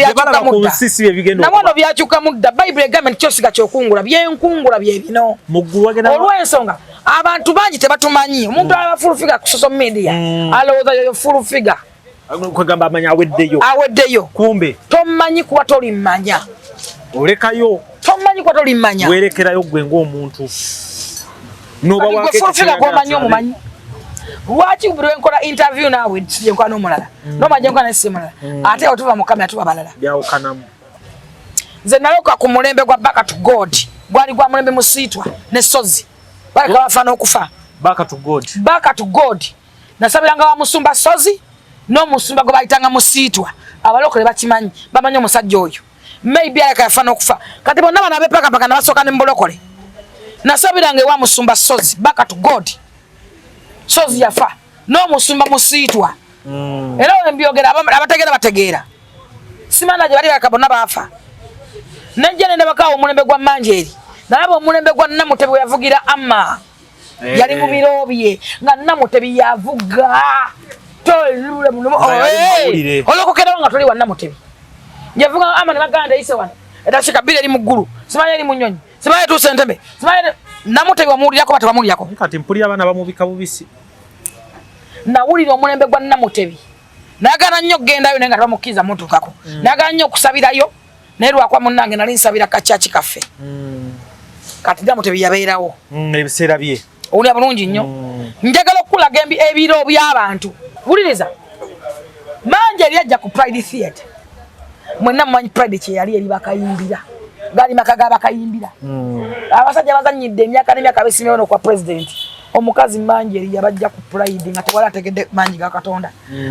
byakyuka mudda Bible egamba kyosiga kyokungula byenkungula bye bino muggulu wagenda olw'ensonga abantu bangi tebatumanyi omuntu full figure ku social media alowooza yoyo full figure kwegamba amanya aweddeyo kumbe tomanyi kuba tolimanya olekayo tomanyi kuba tolimanya werekerayo gwe ng'omuntu noba wakeomanyi lwaki buli wenkola interview naawe sijenkwana n'omulala nomajenkwana nesimulala ate otuva mu kamera tuba balala byawukanamu nze naloka ku mulembe gwa Back to God gwali gwa mulembe musiitwa ne Ssozi baleka bafa n'okufa Back to God nasabiranga wa musumba Ssozi n'omusumba gwe bayitanga musiitwa abalokole bakimanyi bamanyi omusajja oyo maybe aleka yafa n'okufa kati bonna bana bepakapaka nabasooka ne mbolokole nasabiranga ewa musumba Ssozi Back to God Ssozi yafa n'omusumba musiitwa era wembyogera abategeera bategeera simana gye bali bakabona baafa nejja ne bakawo omulembe gwa Manjeeri nalaba omulembe gwa Namutebi we yavugira Amma yali mu birobye nga Namutebi yavuga olokokerawo nga toli wa Namutebi yavuga Amma ne baganda ise wano etashika bbiri eri mu ggulu simanya eri mu nnyonyi simanya etuuse Entebbe simanya Namutebi wamuwuliryako bate bamuwuliryako kati mpulira abaana bamubika bubisi nawulira omulembe gwa Namutebi nagana nnyo okgendayo naye nga tebamukkiriza mutuukako nagana nnyo okusabirayo naye lwakwa munnange nali nsabira kakyaki kaffe kati Namutebi yabeerawo ebiseera bye owulira bulungi nnyo njagala okukulaga ebiro by'abantu wuliriza Manjeeri yajja ku Pride Theatre mwenna mumanyi Pride kye yali eri bakayimbira gali maka g'abakayimbira abasajja bazannyidde emyaka n'emyaka beesimyewo n'okwa president omukazi manjeri yabajja ku pride nga tewala ategedde manji ga Katonda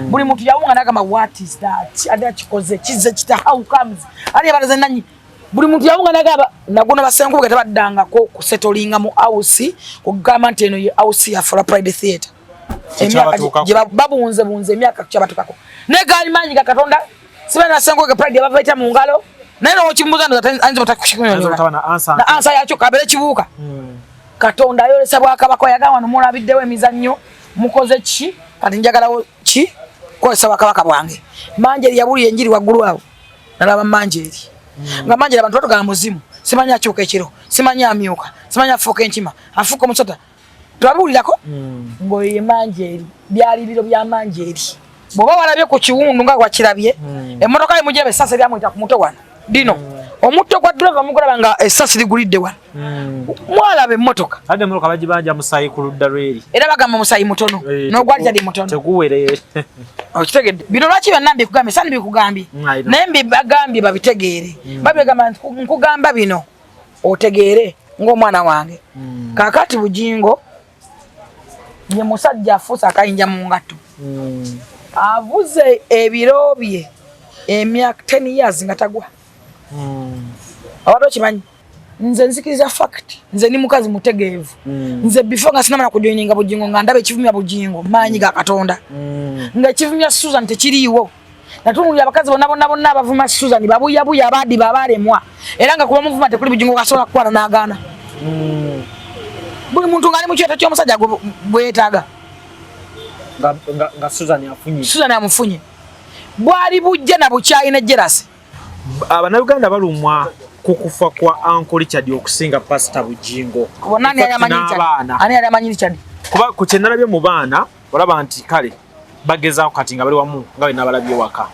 buli muntu yawunga nakama what is that ada kikoze kize kita how comes ali abalaze nanyi buli muntu yawunga nagaba nagono basengu ke tabaddanga ko ku settlinga mu house ku government eno ye house ya for pride theater emyaka babunze emyaka kyabatukako ne gali manji ga Katonda sibana sengu ke pride babaita mu ngalo naye okimbuza ndo anze batakushikunyola na ansa yacho kabere kibuka Katonda yolesa bwakabako yagawa no mulabiddewo emizannyo mukoze ki kati njagalawo ki kwesa bakabaka bwange manjeri yabuli enjiri waggulu awo nalaba manjeri nga manjeri abantu batoga muzimu simanya kyuka ekiro simanya amyuka simanya fuka enkima afuka omusota twabulirako ngoye manjeri byali biro bya manjeri boba walabye ku kiwundu nga kwakirabye emmotoka yemujebe sasa byamwita ku muto wana dino omutto kwa driver mugulaba nga esasi ligulidde wana mwalabe emmotoka ade muloka bagibanja musayi ku ludda lweri era bagamba musayi mutono n'ogwali tali mutono teguwere okitegedde bino lwaki bannambi kugambye sani bikugambye naye mbi bagambye babitegeere babigamba nkugamba bino otegeere ng'omwana wange kaakati Bugingo ye musajja afuusa akayinja mu ngatto avuze ebiro bye emyaka 10 years nga tagwa abantu kimanyi nze nzikiriza fact nze ni mukazi mutegeevu nze before nga sinamanya kujoininga Bugingo nga ndabe ekivumya Bugingo maanyi ga Katonda nga ekivumya Susan tekiriiwo natunulira abakazi bonna abavuma Susan babuyabuya abadi babalemwa era nga kuba muvuma tekuli Bugingo kasobola kukwala n'agaana buli muntu ngali mu kyeta ky'omusajja bwetaaga nga Susan amufunye bwali bujja na bukyayina jealous Abanayuganda balumwa kukufa kwa Uncle Richard okusinga Pastor Bugingo. Bonani ali amanyi Richard. Kuba ku kyenalabye mu baana olaba nti kale bagezaawo kati nga bali wamu nga bali nabalabye waka.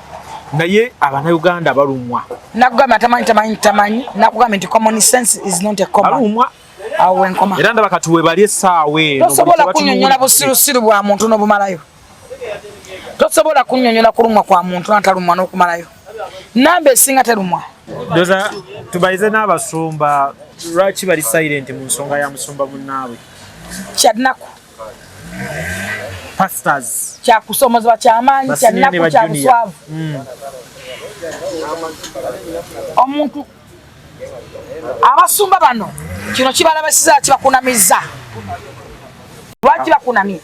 Naye Abanayuganda balumwa. Nakugamba tamanyi nakugamba nti common sense is not a common. Balumwa. Awo enkoma. Era ndaba kati we bali essaawe no. Tosobola kunnyonnyola busirusiru bwa muntu n'obumalayo. Tosobola kunnyonnyola kulumwa kwa muntu n'atalumwa n'okumalayo. Nambe singa terumwa. Doza tubaize n'abasumba lwaki bali silent mu nsonga ya musumba munnaabwe. Kyadnaku. Pastors. Kyakusomozebwa kyamaanyi kyadnaku kyabuswavu. Omuntu abasumba bano kino kibalabasiza kibakunamiza. Lwaki bakunamye?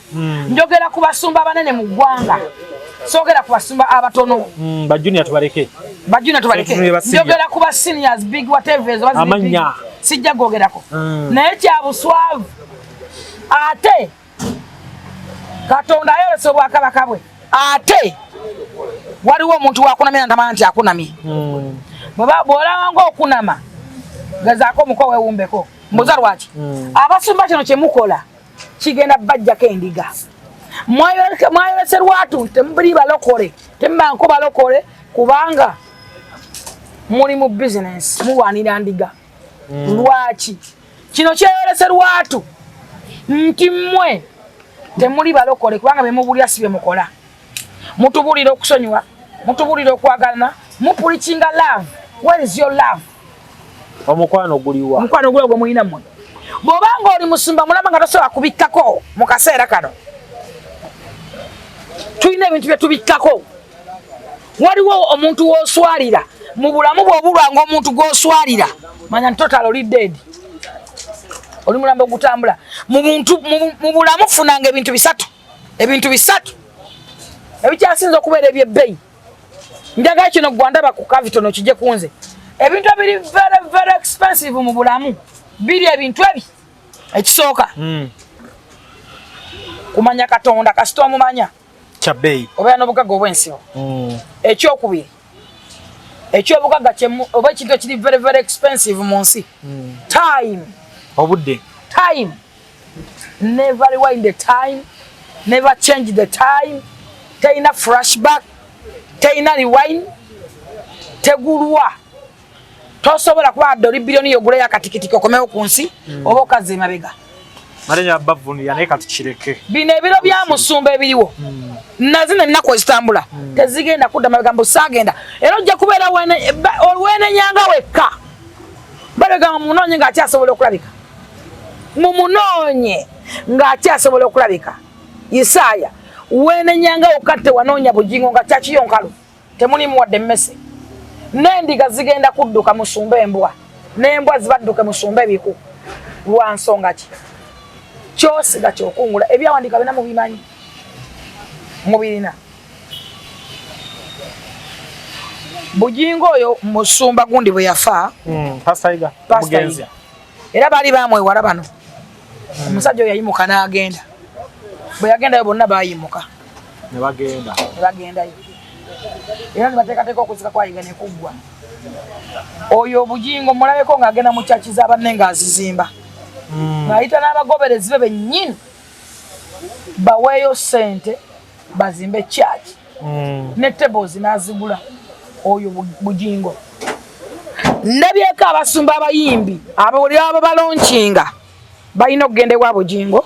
Njogera ku basumba abanene mu ggwanga. Sogera ku basumba abatono. Ba junior tubaleke. Njogera ku ba seniors big whatever amanya. Sijja gogerako. Naye kyabuswavu. Ate Katonda yolese obwakabaka bwe. Ate waliwo omuntu wakunamye ntamanya nti akunamye. Bw'olaba ng'okunama gezaako omuko weewumbeko. Mbuza lwaki? Abasumba kino kye mukola kigenda bajjako endiga. Mwayolese lwatu temubiri balokole tembanko balokole kubanga muli mu business muwanira ndiga. Lwaki kino kyeyolese lwatu nti mmwe temuli balokole kubanga bemubulya si byemukola. Mutubulira okusonyiwa, mutubulira okwagalana, mupulichinga love. Where is your love? Omukwano guliwa. Omukwano guliwa gwe mulina mmwe. Bw'obanga oli musumba mulama nga tosobola kubikkako mu kaseera kano. Tulina ebintu bye tubikkako. Waliwo omuntu w'oswalira mu bulamu bw'obulwanga omuntu gw'oswalira manya nti total oli dead. Oli mulambo ogutambula. Mu bulamu funanga ebintu bisatu. Ebintu bisatu ebikyasinza okubeera ebyebbeeyi. Njagala kino gwandaba ku kavitono kijje kunze. Ebintu ebiri very very expensive mu bulamu biri ebintu ebi. Ekisooka kumanya Katonda kasita omumanya kyabbeeyi obeera n'obugagga obw'ensibo. Ekyokubiri ekyobugagga oba ekintu ekiri very very expensive mu nsi time. Obudde. Time. Never rewind the time. Never change the time. Teina flashback. Teina rewind. Tegulwa. Tosobola kuba $1 billion yogule ya katikiti kokomeo ku nsi oba okaze emabega. Malenya bavuni ya naye kati kireke. Bino ebiro bya musumba ebiriwo. Nazina nnako ezitambula. Tezigenda kudda mabega mbu saagenda. Era ojja kubeera wene nyanga wekka. Balega munoonye ng'akyasobola okulabika. Mumunoonye ng'akyasobola okulabika. Isaaya weenenyanga okatte wanoonya Bugingo nga kyakiyonkalu temulimu wadde mmese. N'endiga zigenda kudduka musumba embwa n'embwa zibadduke musumba ebiku lwa nsonga ki? Kyosiga kyokungula ebyawandiika bina mubimanyi mubirina. Bugingo oyo musumba gundi bwe yafa Pastor Mugenzi era baali bamwewala bano. Omusajja oyo yayimuka n'agenda. Bwe yagendayo bonna baayimuka ne bagendayo era ne bateekateeka okuzika kwayiga ne kuggwa. Oyo Bugingo mulabeko ng'agenda mu kyaki z'abanne ng'azizimba ng'ayita n'abagoberezi be bennyini baweeyo ssente bazimbe kyaki ne tables n'azigula. Oyo Bugingo ndabyeko abasumba abayimbi abawulira abo balonkinga balina okugenda ewa Bugingo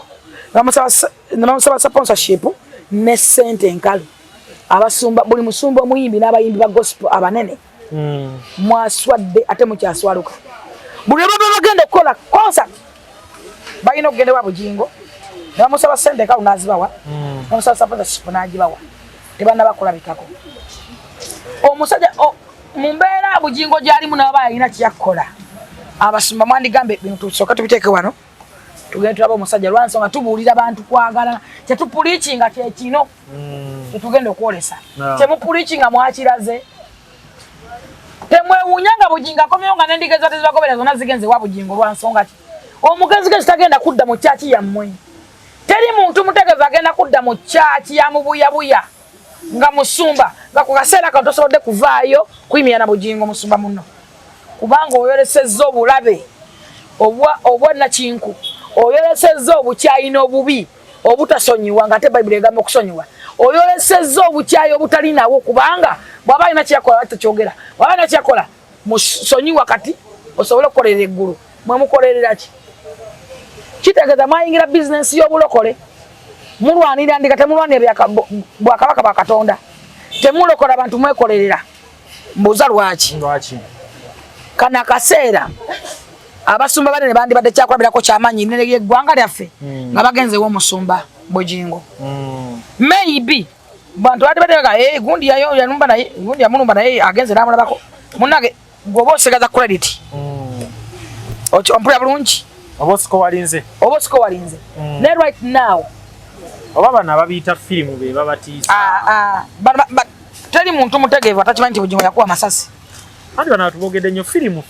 bamusaba sponsorship ne ssente enkalu. Abasumba buli musumba omuyimbi n'abayimbi ba gospel abanene mwaswadde ate mukyaswaluka. Buli baba bagenda okukola concert balina okugenda ewa Bugingo ne bamusaba ssente enkalu n'azibawa bamusaba sponsorship n'agibawa tebanabakulabikako. Omusajja mu mbeera Bugingo gy'alimu n'aba alina kyakkola. Abasumba mwandigambe bino tusooka tubiteeke wano tugende tulaba omusajja lwansonga tubuulira bantu kwagala kyetupuliikinga kye kino tetugenda okwolesa kyemupuliikinga mwakiraze. Temwewuunyanga Bugingo akomyewo nga n'endiga ezate zibagobera zonna zigenze wa Bugingo lwansonga ki omugenzi ge kitagenda kudda mu kyaki yammwe. Teri muntu mutegeeza agenda kudda mu kyaki ya mubuyabuya nga musumba nga ku kaseera kano tosobodde kuvaayo kuyimira na Bugingo musumba muno kubanga oyolesezza obulabe obwa nakinku oyolesezza obukyayi n'obubi obutasonyiwa nga ate Bayibuli egamba okusonyiwa. Oyolesezza obukyayi obutali nawo kubanga bw'aba alina kyakola takyogera bw'aba alina kyakola musonyiwa kati osobole okukolerera eggulu. Mwe mukolerera ki? Kitegeeza mwayingira bizinensi y'obulokole mulwanira ndiga temulwanira bwakabaka bwa Katonda temulokola abantu mwekolerera. Mbuuza lwaki? Kana akaseera abasumba banene bandibadde kyakulabirako kyamaanyi n'eggwanga lyaffe nga bagenzeewo omusumba Bugingo. Maybe bantu badibadde gundi yayo yanumba naye gundi yamulumba naye agenze n'amulabako munnange gwoba osigaza credit ompulira bulungi oba osiko walinze ne right now oba bano ababiyita firimu be babatiisa teri muntu mutegeevu atakimanyi nti Bugingo yakuwa masasi. Andi bano atubogedde nnyo firimu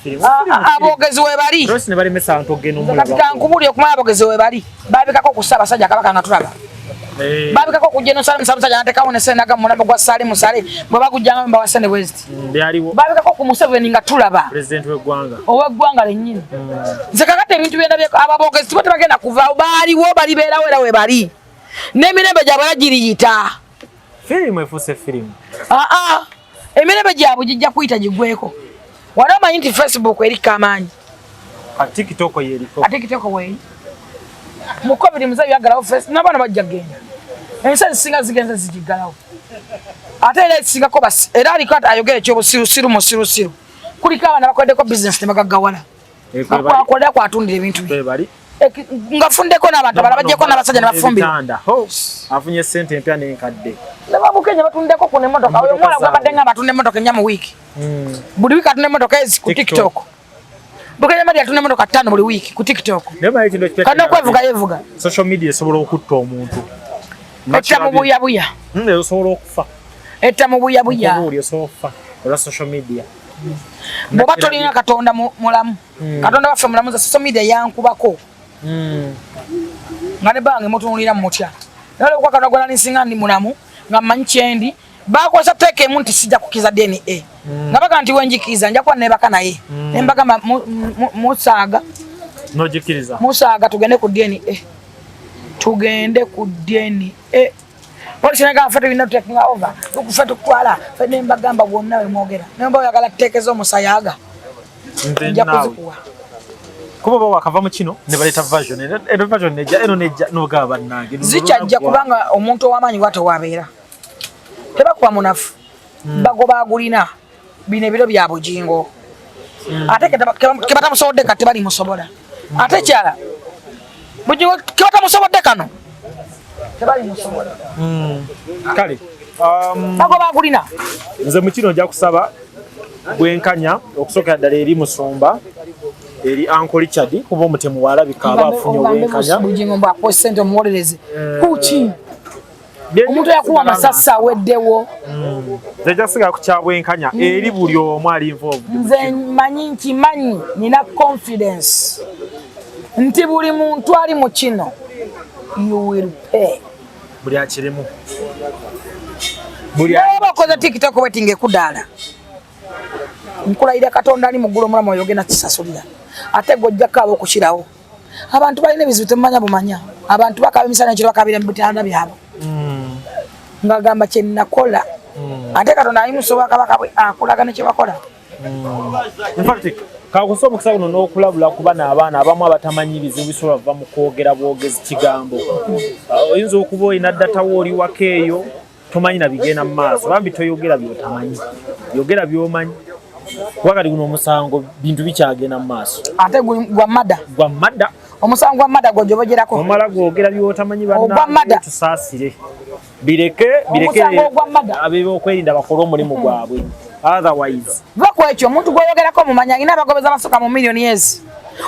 abogezi we bali ne balemesa abantu okugenda omulaba kati kankubuli okumanya abogezi we bali babikako ku Ssaabasajja Kabaka nga tulaba babikako ku Jerusalem Ssaabasajja natekawo ne Senaga mu mulaba gwa Saale Musale bwe bagujjanga mba wa Sene West babikako ku Museveni nga tulaba president ow'eggwanga lennyini. Nze kakati ebintu byendabyeko ababogezi tibo tebagenda kuvaawo baaliwo balibeerawo era we bali n'emirembe gyabwe bagiriyita. Firimu efuuse firimu emirembe gyabwe gijja kuyita gigweko. Wali omanyi nti Facebook eriko amaanyi TikTok yeriko weeri mu COVID muze byagalawo n'abaana bajja kgenda ensi ezisinga zigenze zigiggalawo ate era ezisingako era aliko ayogera ekyobusirusiru musirusiru kuliko abaana bakoleddeko bizinesi ne bagaggawala akolera kwatundira ebintu bye ngafundeko n'abantu abala bajjeko n'abasajja ne bafumbira afunye ssente empya n'enkadde ne babukenya batundeko ku n'emmotoka oyo omwana gwabadde nga batunda emmotoka ennya mu wiiki buli wiiki atunda emmotoka ezi ku TikTok bukenya mali atunda emmotoka 5 buli wiiki ku TikTok kana okwevuga yevuga social media esobola okutta omuntu etta mu buyabuya esobola okufa etta mu buyabuya osobola okufa olwa social media bw'oba tolina Katonda mulamu Katonda waffe mulamu za social media yankubako nga ne bange mutunulira mutya nalo kwa Katonda gwana nisinga ndi mulamu nga mmanyi kyendi bakozesa teeka emu nti sijja kukiza DNA nga baga nti wenjikiza nja kuba nebaka naye nembagamba musaaga nogikiriza musaaga tugende ku DNA polisi nega mfete bino taking over tukufa tukwala fe nembagamba bwonna we mwogera nemba oyagala tuteekeza omusayaga nja kuzikuwa kuba wakava mu kino ne baleta version nejja n'ogaba bannange zikyajja kubanga omuntu ow'amaanyi bw'ato wabeera tebakuba munafu bagoba agulina bino ebiro bya Bugingo ate kebatamusobodde kati bali musobola ate kyala Bugingo kiwata musobodde kano. Tebali musobodde. Kale. Bago bagulina. Nze mu kino nja kusaba bwenkanya okusooka ddala eri Musumba eri Uncle Richard kuba omutemu walabika abafunye obwenkanya. Bugingo mba posente omuwolereze. Kuki? Omuntu yakuwa amasasi aweddewo. Nze jasiga ku kyabwenkanya eri buli omu ali involved. Nze manyi nkimanyi nina confidence nti buli muntu ali mu kino you will pay. Buli akirimu. Bakoze TikTok wetinga ekudaala. Nkulayira Katonda ali muggulu omulamu oyo genda kisasulira. Ate gojjako ab'okukirawo. Abantu balina ebizibu temumanya bumanya. Abantu bakaba emisana ekiro bakabira mu bitanda byabwe. Ngagamba kye nakola. Ate Katonda ali musobola kabaka bwe akulaga ne kye bakola. In fact, kakusa omukisa guno n'okulabula kuba n'abaana abamu abatamanyi bizibu bisobola bava mu kwogera bwogezi kigambo. Oyinza okuba olina ddatawo oli waka eyo tomanyi na bigenda mu maaso bambi toyogera by'otamanyi yogera by'omanyi wakati guno omusango bintu bikyagenda mu maaso ate gwa madda omusango gwa madda gwojobogerako omala gwogera by'otamanyi banna tusaasire bireke abebe okwerinda bakole omulimu gwabwe otherwise bakwekyo omuntu gwoyogerako mumanya alina abagobeza basooka mu miliyoni ezi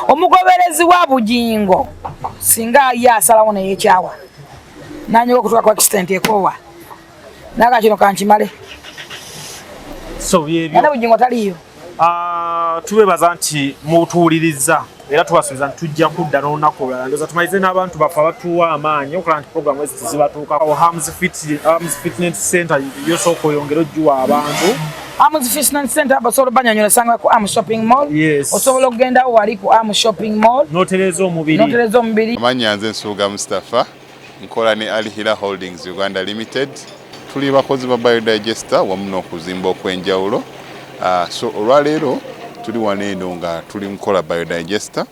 omugoberezi wa Bugingo singa ye asalawo neyekyawa nanyoga okutuuka ku accident ekowa naga kino kankimale so byebyo ana Bugingo taliyo tubebaza nti mutuwuliriza era tubasuubiza nti tujja kudda n'olunaku olulala ndoza tumalize n'abantu baffe abatuwa amaanyi okulaba nti programu ezi tezibatuukako Arms Fitness Center yosooka oyongera ojjuwa abantu Arms Fitness Center basobola banyonyola sanga ku Arms Shopping Mall. Yes. Osobola okugendawo wali ku Arms Shopping Mall. Notereza omubiri. Amanya nze Nsuuga Mustafa nkola ne Alihira Holdings Uganda Limited. Tuli bakozi ba biodigester wamu n'okuzimba okw'enjawulo. So olwaleero tuli wano eno nga tuli nkola biodigester.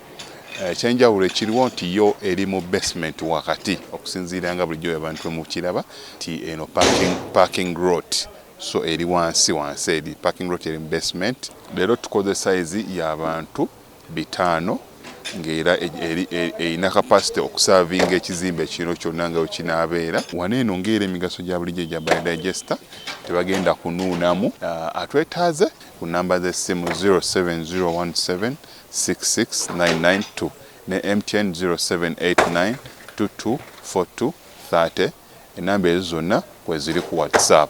Ekyenjawulo ekiriwo nti yo eri mu basement wakati okusinziira nga bulijjo abantu mu kiraba ti eno parking lot. So eri wansi eri parking lot eri basement. Leero tukoze size y'abantu 5 ng'era erina capacity okusavinga ekizimbe kino kyonna nga wekinaabeera. Wano eno ng'era emigaso gya bulijjo gya biodigester tebagenda kunuunamu. Atwetaaze ku namba z'essimu 07017669992 ne MTN 0789224230. Enamba ezo zonna kweziri ku WhatsApp.